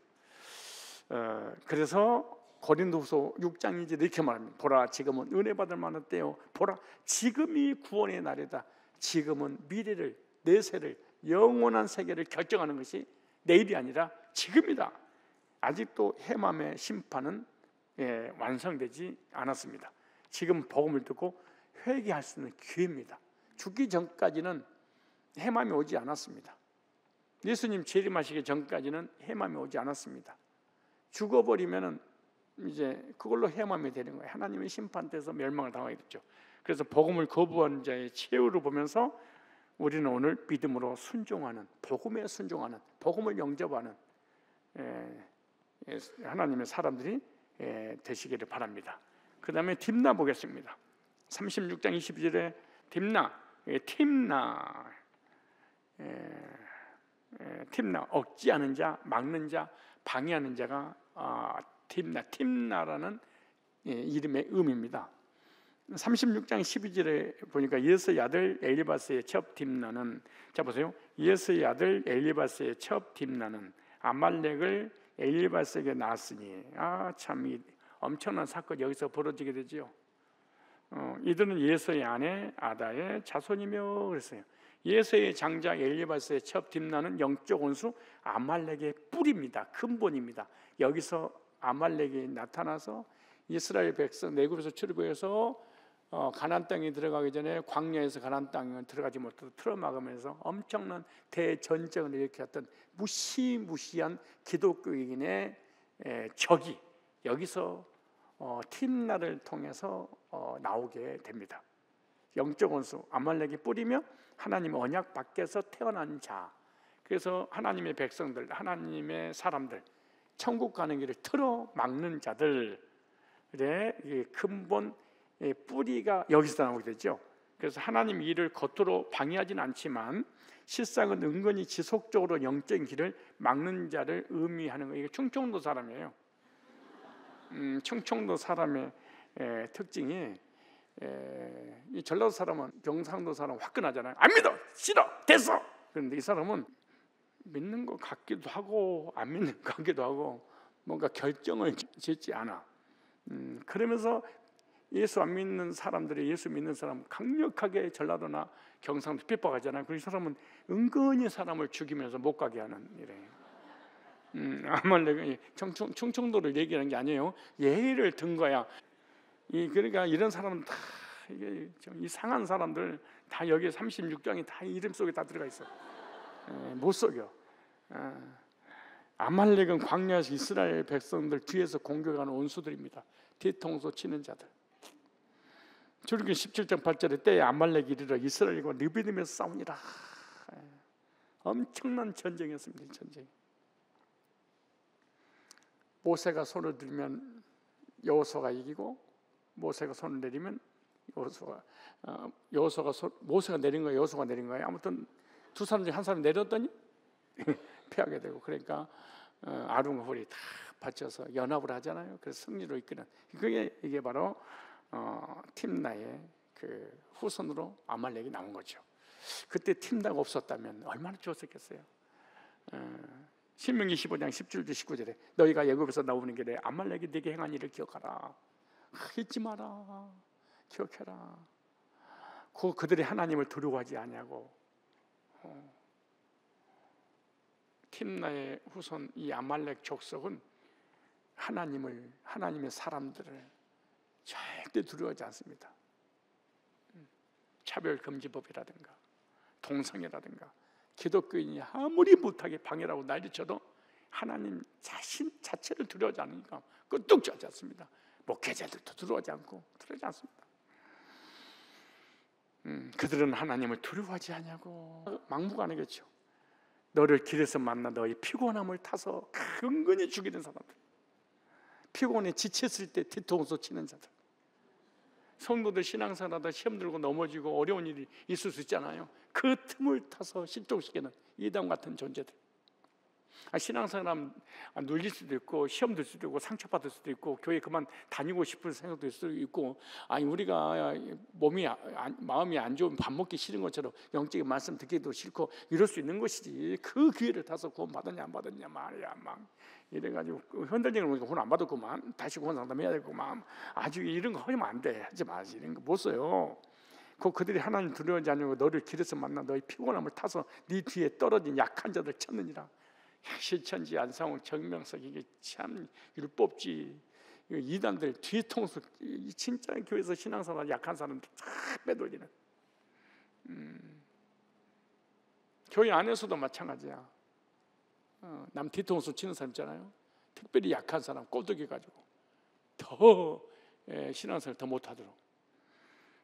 그래서 고린도후서 6장 2절에 이렇게 말합니다. 보라, 지금은 은혜 받을 만한 때요, 보라, 지금이 구원의 날이다. 지금은 미래를, 내세를, 영원한 세계를 결정하는 것이 내일이 아니라 지금이다. 아직도 헤맘의 심판은 완성되지 않았습니다. 지금 복음을 듣고 회개할 수 있는 기회입니다. 죽기 전까지는 헤맘이 오지 않았습니다. 예수님 재림하시기 전까지는 헤맘이 오지 않았습니다. 죽어버리면은 이제 그걸로 헤엄하면 되는 거예요. 하나님의 심판대에서 멸망을 당하게 됐죠. 그래서 복음을 거부한 자의 최후를 보면서 우리는 오늘 믿음으로 순종하는, 복음에 순종하는, 복음을 영접하는 하나님의 사람들이 되시기를 바랍니다. 그 다음에 딥나 보겠습니다. 36장 22절에 딥나, 억지하는 자, 막는 자, 방해하는 자가 딥나라는 이름의 의미입니다. 36장 12절에 보니까 예스의 아들 엘리바스의 첩 딥나는, 자 보세요, 예스의 아들 엘리바스의 첩 딥나는 아말렉을 엘리바스에게 낳았으니, 참 이 엄청난 사건이 여기서 벌어지게 되죠. 이들은 예서의 아내 아다의 자손이며 그랬어요. 예서의 장자 엘리바스의 첩 딥나는 영적 원수 아말렉의 뿌리입니다. 근본입니다. 여기서 아말렉이 나타나서 이스라엘 백성 내국에서 출애굽해서 가나안 땅에 들어가기 전에 광야에서 가나안 땅에 들어가지 못해서 틀어막으면서 엄청난 대전쟁을 일으켰던 무시무시한 기독교인의 적이 여기서 딥나를 통해서 나오게 됩니다. 영적 원수 아말렉이 뿌리며 하나님의 언약 밖에서 태어난 자. 그래서 하나님의 백성들, 하나님의 사람들, 천국 가는 길을 틀어 막는 자들의 근본 뿌리가 여기서 나오게 되죠. 그래서 하나님 일을 겉으로 방해하지는 않지만 실상은 은근히 지속적으로 영적인 길을 막는 자를 의미하는 거예요. 이게 충청도 사람이에요. 충청도 사람의 특징이, 이 전라도 사람은 경상도 사람 화끈하잖아요. 안 믿어, 싫어, 됐어. 그런데 이 사람은 믿는 것 같기도 하고 안 믿는 것 같기도 하고 뭔가 결정을 짓지 않아. 그러면서 예수 안 믿는 사람들이 예수 믿는 사람 강력하게 전라도나 경상도 핍박하잖아요. 그 사람은 은근히 사람을 죽이면서 못 가게 하는 이래요. 아말렉은 충청도를 얘기하는 게 아니에요. 예를 든 거야. 그러니까 이런 사람은 다 이게 좀 이상한 사람들 다 여기 36장이 다 이름 속에 다 들어가 있어. 못 속여. 아말렉은 광야에서 이스라엘 백성들 뒤에서 공격하는 원수들입니다. 뒤통수 치는 자들. 출애굽기 17장 8절에 때에 아말렉이 이르러 이스라엘과 느비딤에서 싸우니라. 엄청난 전쟁이었습니다. 전쟁. 모세가 손을 들면 여호수아가 이기고 모세가 손을 내리면 모세가 내린 거예요, 여호수아가 내린 거예요. 아무튼 두 사람 중에 한 사람이 내렸더니 패하게 되고, 그러니까 아론과 홀이 다 받쳐서 연합을 하잖아요. 그래서 승리로 이끄는, 이게 바로 tim나의 그 후손으로 아말렉이 나온 거죠. 그때 tim나가 없었다면 얼마나 좋았겠어요. 신명기 15장 17절 19절에 너희가 애굽에서 나오는 길에 아말렉이 네게 행한 일을 기억하라. 잊지 마라. 기억해라. 그들이 하나님을 두려워하지 아니하고, tim나의 후손 이 아말렉 족속은 하나님의 사람들을 절대 두려워하지 않습니다. 차별금지법이라든가 동성애라든가 기독교인이 아무리 못하게 방해라고 난리쳐도 하나님 자신 자체를 두려워하지 않으니까 끄떡하지 않습니다. 목회자들도 두려워하지 않습니다. 그들은 하나님을 두려워하지 않냐고 막무가내겠죠. 너를 길에서 만나 너희 피곤함을 타서 근근히 죽이는 사람들, 피곤에 지쳤을 때 뒤통수 치는 자들, 성도들 신앙생활하다 시험 들고 넘어지고 어려운 일이 있을 수 있잖아요. 그 틈을 타서 실족시키는 이단 같은 존재들. 신앙생활하면 눌릴 수도 있고 시험 들 수도 있고 상처받을 수도 있고 교회 그만 다니고 싶은 생각도 있을 수도 있고, 우리가 마음이 안 좋으면 밥 먹기 싫은 것처럼 영적인 말씀 듣기도 싫고 이럴 수 있는 것이지, 그 기회를 타서 구원 받았냐 안 받았냐 말이야 막 이래가지고 흔들리는 거니까 구원 안 받았구만, 다시 구원 상담해야 되겠구만, 아주 이런 거 하면 안 돼, 하지 마지, 이런 거 못 써요. 그들이 하나님 두려워하지 않냐고 너를 길에서 만나 너희 피곤함을 타서 네 뒤에 떨어진 약한 자들 찾느니라. 실천지 안상홍 정명석, 이게 참 율법지 이단들 뒤통수, 진짜 교회에서 신앙생활 약한 사람들 다 빼돌리는. 교회 안에서도 마찬가지야. 남 뒤통수 치는 사람 있잖아요. 특별히 약한 사람 꼬드겨 가지고 더 신앙생활을 더 못하도록.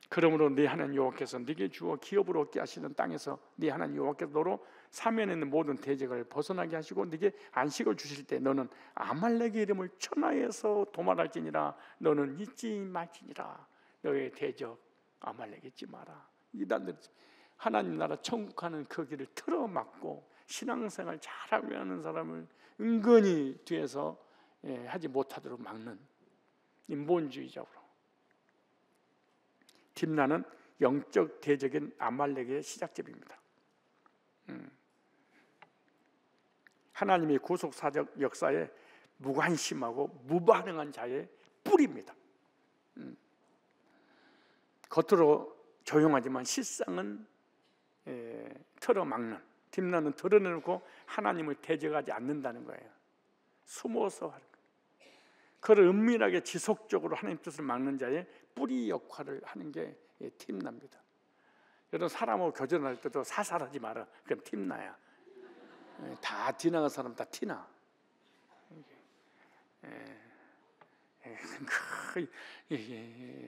그러므로 네 하나님 여호와께서 네게 주어 기업으로 얻게 하시는 땅에서 네 하나님 여호와께서 너로 사면에 있는 모든 대적을 벗어나게 하시고 네게 안식을 주실 때 너는 아말렉의 이름을 천하에서 도말할지니라. 너는 잊지 말지니라. 너의 대적 아말렉 잊지 마라. 이단들 하나님 나라 천국 가는 그 길을 틀어막고 신앙생활 잘하고 하는 사람을 은근히 뒤에서 하지 못하도록 막는 인본주의적으로. 딥나는 영적 대적인 아말렉의 시작점입니다. 하나님의 구속사적 역사에 무관심하고 무반응한 자의 뿌리입니다. 겉으로 조용하지만 실상은 틀어막는. 딥나는 드러내놓고 하나님을 대적하지 않는다는 거예요. 숨어서 하는 거예요. 그를 은밀하게 지속적으로 하나님 뜻을 막는 자의 뿌리 역할을 하는 게 딥나입니다. 여러분 사람하고 교전할 때도 사살하지 마라. 그럼 딥나야. 다 지나간 사람 다 티나.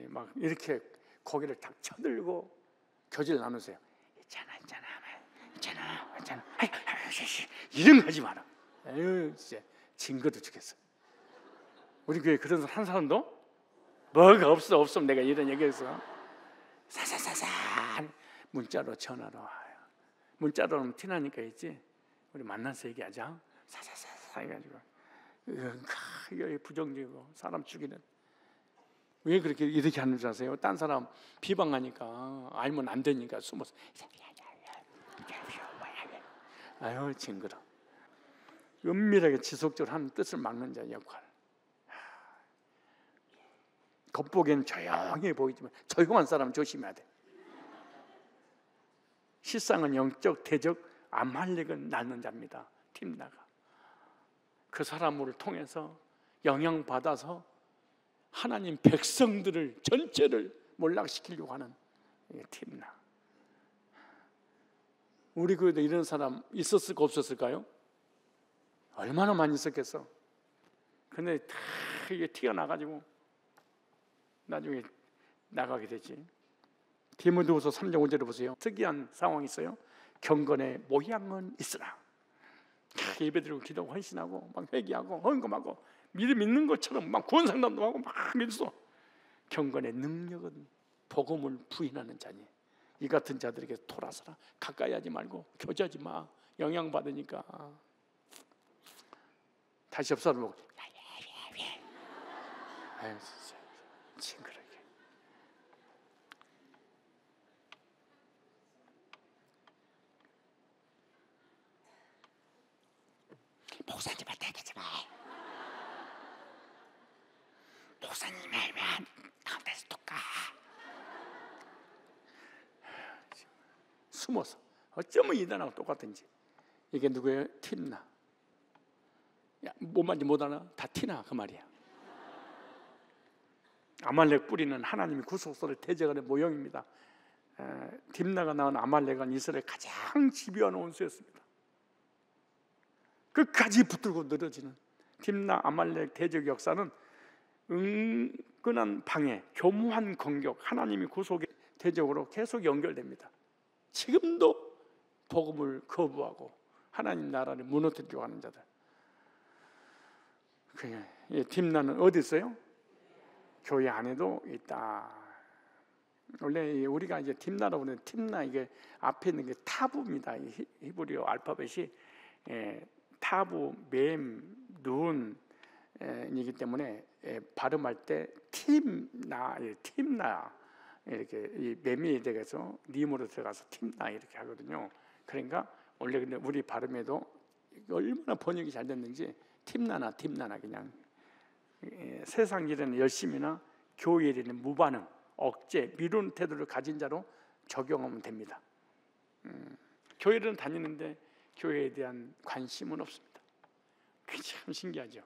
막 이렇게 고개를 탁 쳐들고 교제를 나누세요. 있잖아. 이런 거 하지 마라. 에휴, 진짜 징그러 죽겠어. 우리 교회 그런 한 사람도 뭐가 없어. 내가 이런 얘기해서 사사사사 문자로 전화로 와요. 문자로 하면 티나니까 있지. 우리 만나서 얘기하자. 사사사사 해가지고 이거 부정적이고 사람 죽이는. 왜 그렇게 이렇게 하는 줄 아세요? 딴 사람 비방하니까 알면 안 되니까 숨어서 아유 징그러. 은밀하게 지속적으로 하는 뜻을 막는 자의 역할. 겉보기엔 조용해 보이지만 조용한 사람 조심해야 돼. 실상은 영적 대적 아말렉을 낳는 자입니다. 딥나가. 그 사람을 통해서 영향받아서 하나님 백성들을 전체를 몰락시키려고 하는 딥나. 우리 교회도 이런 사람 있었을까 없었을까요? 얼마나 많이 있었겠어. 근데 다 이게 티가 나가지고 나중에 나가게 되지. 디모데후서 3장 5절을 보세요. 특이한 상황이 있어요. 경건의 모양은 있으나 예배드리고 기도하고 헌신하고 막 회개하고 헌금하고 믿음 있는 것처럼 막 구원상담도 하고 막 있어. 경건의 능력은 복음을 부인하는 자니 이 같은 자들에게 돌아서라. 가까이 하지 말고 교제하지 마. 영향받으니까. 다시 옆 사람 보고 아유 진짜 징그러게. 목사님한테 얘기하지 마. 목사님 알면 가운데서 또 가. 숨어서 어쩌면 이단하고 똑같은지. 이게 누구예요? 팁나. 야, 뭔 말인지 못 알아? 다 티나 그 말이야. 아말렉 뿌리는 하나님이 구속소를 대적하는 모형입니다. 딥나가 낳은 아말렉은 이스라엘 가장 집요한 원수였습니다. 끝까지 붙들고 늘어지는 딥나 아말렉 대적 역사는 은근한 방해, 교묘한 공격, 하나님이 구속의 대적으로 계속 연결됩니다. 지금도 복음을 거부하고 하나님 나라를 무너뜨리려고 하는 자들. 딥나는 어디 있어요? 교회 안에도 있다. 원래 우리가 이제 딥나라고 하는 팁나, 이게 앞에 있는 게 타부입니다. 히브리어 알파벳이 타부, 맴, 눈 이기 때문에 발음할 때 팁나 이렇게 이 맴이 되어서 님으로 들어가서 팁나 이렇게 하거든요. 그러니까 원래 근데 우리 발음에도 얼마나 번역이 잘 됐는지 팁나나 그냥 세상 일에는 열심히나 교회 일에는 무반응, 억제, 미룬 태도를 가진 자로 적용하면 됩니다. 교회는 다니는데 교회에 대한 관심은 없습니다. 그게 참 신기하죠.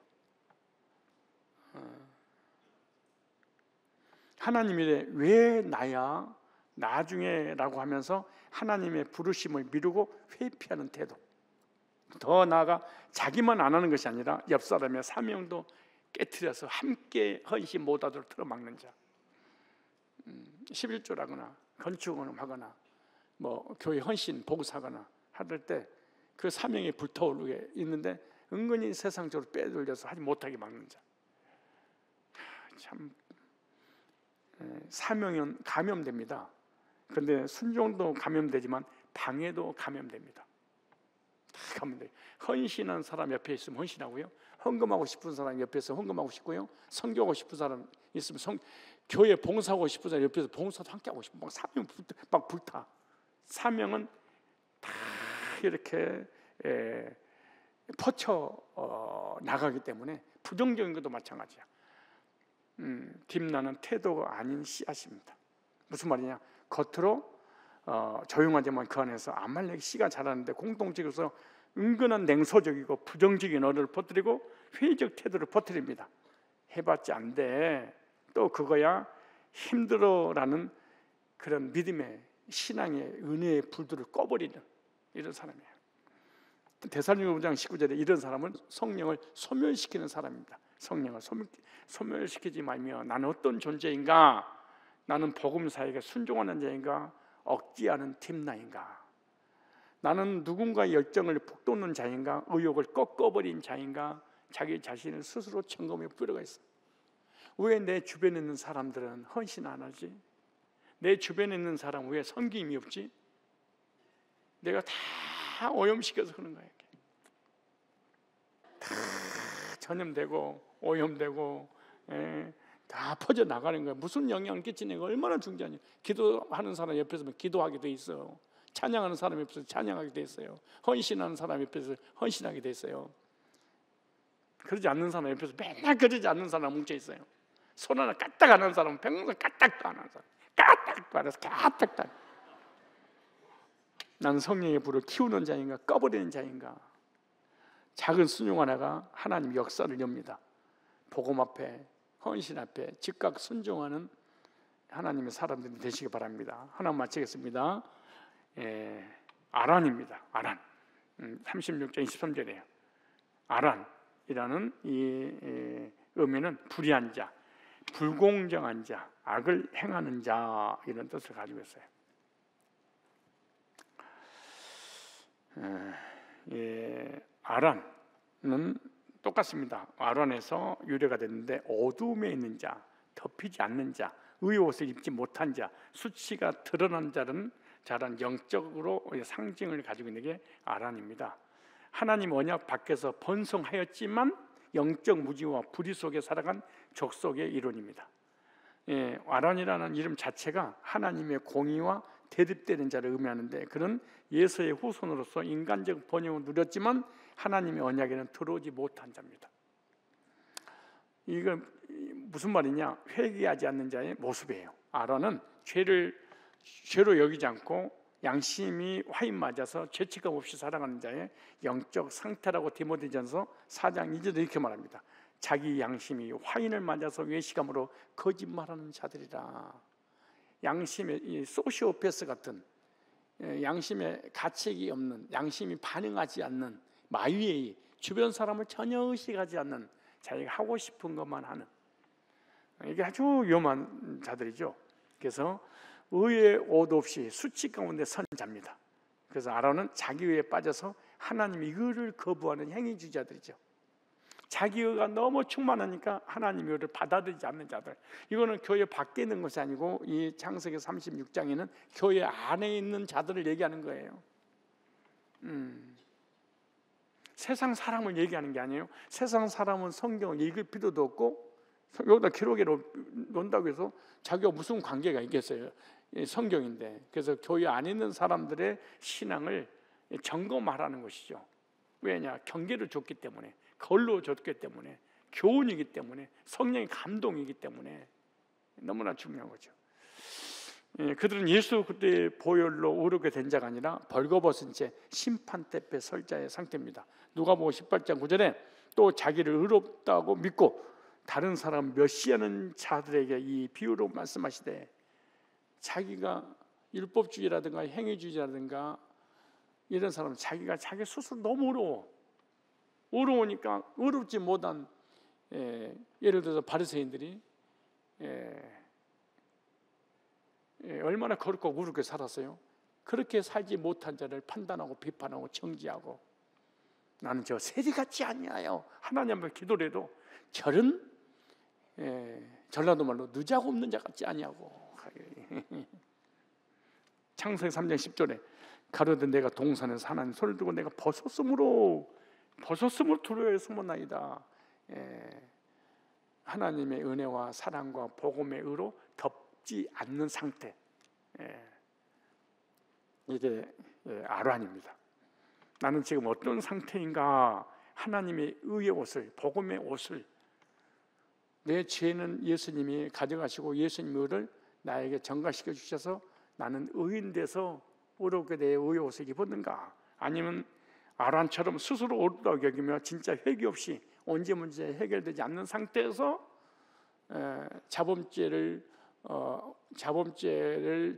하나님이 왜 나야 나중에라고 하면서 하나님의 부르심을 미루고 회피하는 태도. 더 나아가 자기만 안 하는 것이 아니라 옆 사람의 사명도 깨트려서 함께 헌신 못하도록 틀어막는 자, 11조라거나 건축을 하거나 뭐 교회 헌신 보고사거나 하들 때 그 사명이 불타오르게 있는데 은근히 세상적으로 빼돌려서 하지 못하게 막는 자. 참 사명은 감염됩니다. 그런데 순종도 감염되지만 방해도 감염됩니다. 다 감염돼요. 헌신한 사람 옆에 있으면 헌신하고요, 헌금하고 싶은 사람 옆에서 헌금하고 싶고요, 선교하고 싶은 사람 있으면 교회 봉사하고 싶은 사람 옆에서 봉사도 함께 하고 싶고, 막 사명 막 불타. 사명은 다 이렇게 퍼쳐 나가기 때문에 부정적인 것도 마찬가지야. 딥나는 태도가 아닌 씨앗입니다. 무슨 말이냐? 겉으로 조용하지만 그 안에서 아말렉이 씨가 자라는데 공동체에서 은근한 냉소적이고 부정적인 언어를 퍼뜨리고 회의적 태도를 퍼뜨립니다. 해봤자 안 돼, 또 그거야 힘들어라는 그런 믿음의 신앙의 은혜의 불들을 꺼버리는 이런 사람이에요. 데살로니가 5장 19절에 이런 사람은 성령을 소멸시키는 사람입니다. 성령을 소멸시키지 말며 나는 어떤 존재인가? 나는 복음사에게 순종하는 자인가? 억지하는 딥나인가? 나는 누군가의 열정을 북돋는 자인가? 의욕을 꺾어버린 자인가? 자기 자신을 스스로 점검해 볼 필요가 있어. 왜 내 주변에 있는 사람들은 헌신 안 하지? 내 주변에 있는 사람 왜 섬김이 없지? 내가 다 오염시켜서 그런 거예요. 다 전염되고 오염되고 다 퍼져나가는 거예요. 무슨 영향을 끼치는 거 얼마나 중요하냐. 기도하는 사람 옆에서 기도하게 돼 있어요. 찬양하는 사람 옆에서 찬양하게 돼 있어요. 헌신하는 사람 옆에서 헌신하게 돼 있어요. 그러지 않는 사람 옆에서 맨날 그러지 않는 사람 뭉쳐 있어요. 손 하나 까딱 안 하는 사람은 평생 까딱도 안 하는 사람, 까딱도 안 해서 까딱도 안 해요. 나는 성령의 불을 키우는 자인가 꺼버리는 자인가? 작은 순종 하나가 하나님 역사를 엽니다. 복음 앞에, 헌신 앞에 즉각 순종하는 하나님의 사람들이 되시기 바랍니다. 하나 마치겠습니다. 아란입니다. 아란. 36장 23절이에요. 아란이라는 이 의미는 불의한 자, 불공정한 자, 악을 행하는 자, 이런 뜻을 가지고 있어요. 아란은 똑같습니다. 아란에서 유래가 됐는데 어두움에 있는 자, 덮이지 않는 자, 의의 옷을 입지 못한 자, 수치가 드러난 자는 영적으로 상징을 가지고 있는 게 아란입니다. 하나님 언약 밖에서 번성하였지만 영적 무지와 불의 속에 살아간 족속의 이론입니다. 아란이라는 이름 자체가 하나님의 공의와 대립되는 자를 의미하는데, 그는 예수의 후손으로서 인간적 번영을 누렸지만 하나님의 언약에는 들어오지 못한 자입니다. 이건 무슨 말이냐? 회개하지 않는 자의 모습이에요. 아란은 죄로 여기지 않고 양심이 화인 맞아서 죄책감 없이 살아가는 자의 영적 상태라고 디모데전서 4장 2절에 이렇게 말합니다. 자기 양심이 화인을 맞아서 외식함으로 거짓말하는 자들이라. 양심의 이 소시오패스 같은 양심의 가책이 없는, 양심이 반응하지 않는 마귀의 주변 사람을 전혀 의식하지 않는, 자기가 하고 싶은 것만 하는, 이게 아주 위험한 자들이죠. 그래서 의의 옷 없이 수치 가운데 선 자입니다. 그래서 아론은 자기 의에 빠져서 하나님의 의를 거부하는 행위주의자들이죠. 자기 의가 너무 충만하니까 하나님의 의를 받아들이지 않는 자들. 이거는 교회 밖에 있는 것이 아니고 이 창세기 36장에는 교회 안에 있는 자들을 얘기하는 거예요. 세상 사람을 얘기하는 게 아니에요. 세상 사람은 성경을 읽을 필요도 없고 여기다 기록에 놓는다고 해서 자기가 무슨 관계가 있겠어요. 성경인데. 그래서 교회 안에 있는 사람들의 신앙을 점검하라는 것이죠. 왜냐? 경계를 줬기 때문에, 거울로 줬기 때문에, 교훈이기 때문에, 성령의 감동이기 때문에 너무나 중요한 거죠. 그들은 예수 그때 보혈로 오르게 된 자가 아니라 벌거벗은 채 심판대 앞에 설 자의 상태입니다. 누가복음 18장 9절에 또 자기를 의롭다고 믿고 다른 사람 멸시하는 자들에게 이 비유로 말씀하시되, 자기가 율법주의라든가 행위주의라든가 이런 사람은 자기 스스로 너무 어려우니까 의롭지 못한 예를 들어서 바리새인들이 얼마나 거룩하고 우르게 살았어요. 그렇게 살지 못한 자를 판단하고 비판하고 정지하고, 나는 저 세리 같지 않냐요. 하나님 앞에 기도를 해도 저런 전라도 말로 느자고 없는 자 같지 않냐고. 창세기 3장 10절에 가로되 내가 동산에서 하나님 소리를 듣고 내가 벗었으므로 두려워에 숨었나이다. 하나님의 은혜와 사랑과 복음의 의로 덮지 않는 상태, 이게 아란입니다. 나는 지금 어떤 상태인가? 하나님의 의의 옷을, 복음의 옷을, 내 죄는 예수님이 가져가시고 예수님의 의를 나에게 전가시켜 주셔서 나는 의인 돼서 의롭게 내 의의 옷을 입었는가? 아니면 아란처럼 스스로 옳다고 여기며 진짜 회개 없이 언제 문제 해결되지 않는 상태에서 자범죄를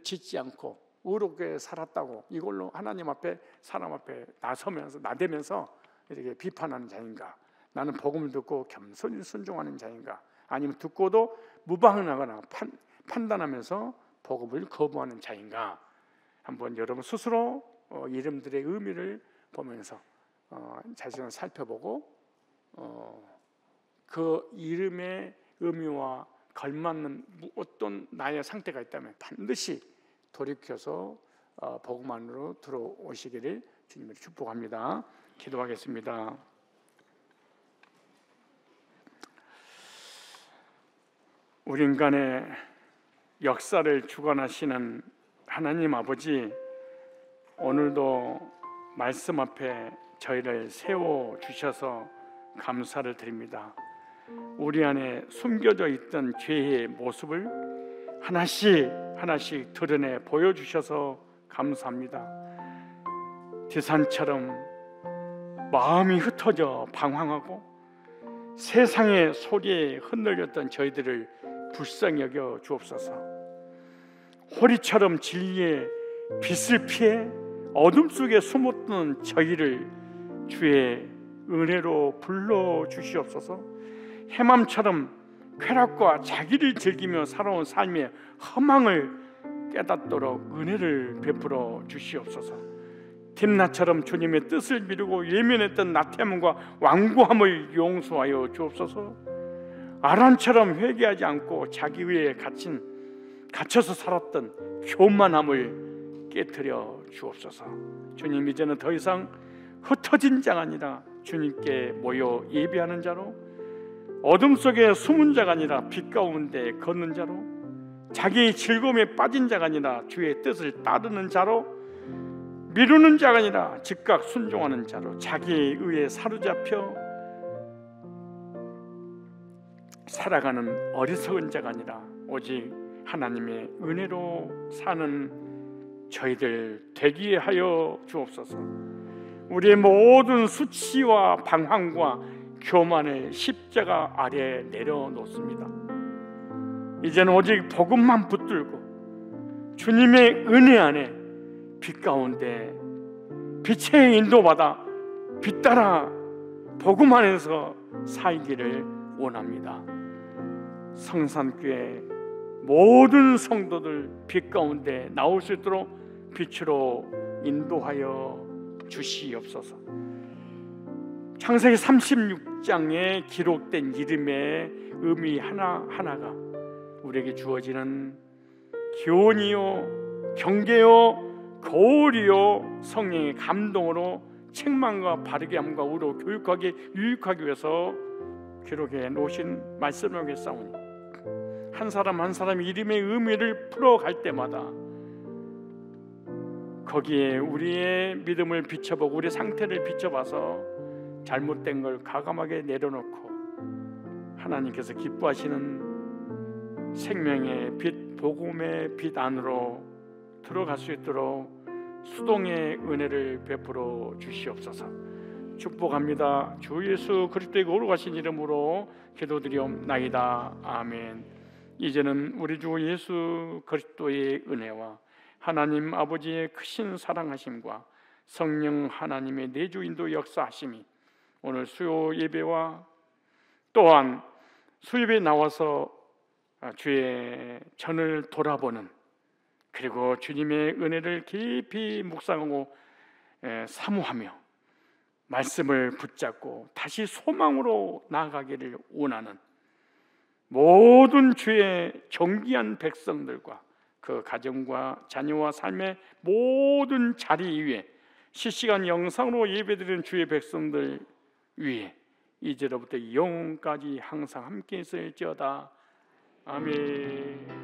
짓지 않고 의롭게 살았다고 이걸로 하나님 앞에 사람 앞에 나서면서 나대면서 이렇게 비판하는 자인가? 나는 복음을 듣고 겸손히 순종하는 자인가? 아니면 듣고도 무방하거나 판단하면서 복음을 거부하는 자인가? 한번 여러분 스스로 이름들의 의미를 보면서 자신을 살펴보고 그 이름의 의미와 걸맞는 어떤 나의 상태가 있다면 반드시 돌이켜서 복음 안으로 들어오시기를 주님을 축복합니다. 기도하겠습니다. 우리 인간의 역사를 주관하시는 하나님 아버지, 오늘도 말씀 앞에 저희를 세워주셔서 감사를 드립니다. 우리 안에 숨겨져 있던 죄의 모습을 하나씩 드러내 보여주셔서 감사합니다. 디산처럼 마음이 흩어져 방황하고 세상의 소리에 흔들렸던 저희들을 불쌍히 여겨 주옵소서. 호리처럼 진리의 빛을 피해 어둠 속에 숨었던 저희를 주의 은혜로 불러 주시옵소서. 해맘처럼 쾌락과 자기를 즐기며 살아온 삶의 허망을 깨닫도록 은혜를 베풀어 주시옵소서. 딥나처럼 주님의 뜻을 미루고 예민했던 나태함과 완고함을 용서하여 주옵소서. 아란처럼 회개하지 않고 자기 위에 갇혀서 살았던 교만함을 깨트려 주옵소서. 주님, 이제는 더 이상 흩어진 자가 아니라 주님께 모여 예배하는 자로, 어둠 속에 숨은 자가 아니라 빛 가운데 걷는 자로, 자기의 즐거움에 빠진 자가 아니라 주의 뜻을 따르는 자로, 미루는 자가 아니라 즉각 순종하는 자로, 자기의 의에 사로잡혀 살아가는 어리석은 자가 아니라 오직 하나님의 은혜로 사는 저희들 되게 하여 주옵소서. 우리의 모든 수치와 방황과 교만을 십자가 아래 내려놓습니다. 이제는 오직 복음만 붙들고 주님의 은혜 안에 빛 가운데 빛의 인도받아 빛 따라 복음 안에서 살기를 원합니다. 성산교회 모든 성도들 빛 가운데 나올 수 있도록 빛으로 인도하여 주시옵소서. 창세기 36장에 기록된 이름의 의미 하나하나가 우리에게 주어지는 교훈이요, 경계요, 거울이요, 성령의 감동으로 책망과 바르게 함과 의로 교육하기 유익하기 위해서 기록해 놓으신 말씀을 싸우니 한 사람 한 사람 이름의 의미를 풀어갈 때마다 거기에 우리의 믿음을 비춰보고 우리의 상태를 비춰봐서 잘못된 걸 과감하게 내려놓고 하나님께서 기뻐하시는 생명의 빛, 복음의 빛 안으로 들어갈 수 있도록 수동의 은혜를 베풀어 주시옵소서. 축복합니다. 주 예수 그리스도의 거룩하신 이름으로 기도드리옵나이다. 아멘. 이제는 우리 주 예수 그리스도의 은혜와 하나님 아버지의 크신 사랑하심과 성령 하나님의 내주 인도 역사하심이 오늘 수요 예배와 또한 수협에 나와서 주의 전을 돌아보는, 그리고 주님의 은혜를 깊이 묵상하고 사모하며 말씀을 붙잡고 다시 소망으로 나아가기를 원하는 모든 주의 존귀한 백성들과 그 가정과 자녀와 삶의 모든 자리 위에 실시간 영상으로 예배드리는 주의 백성들 위에 이제로부터 영원까지 항상 함께 있을지어다. 아멘.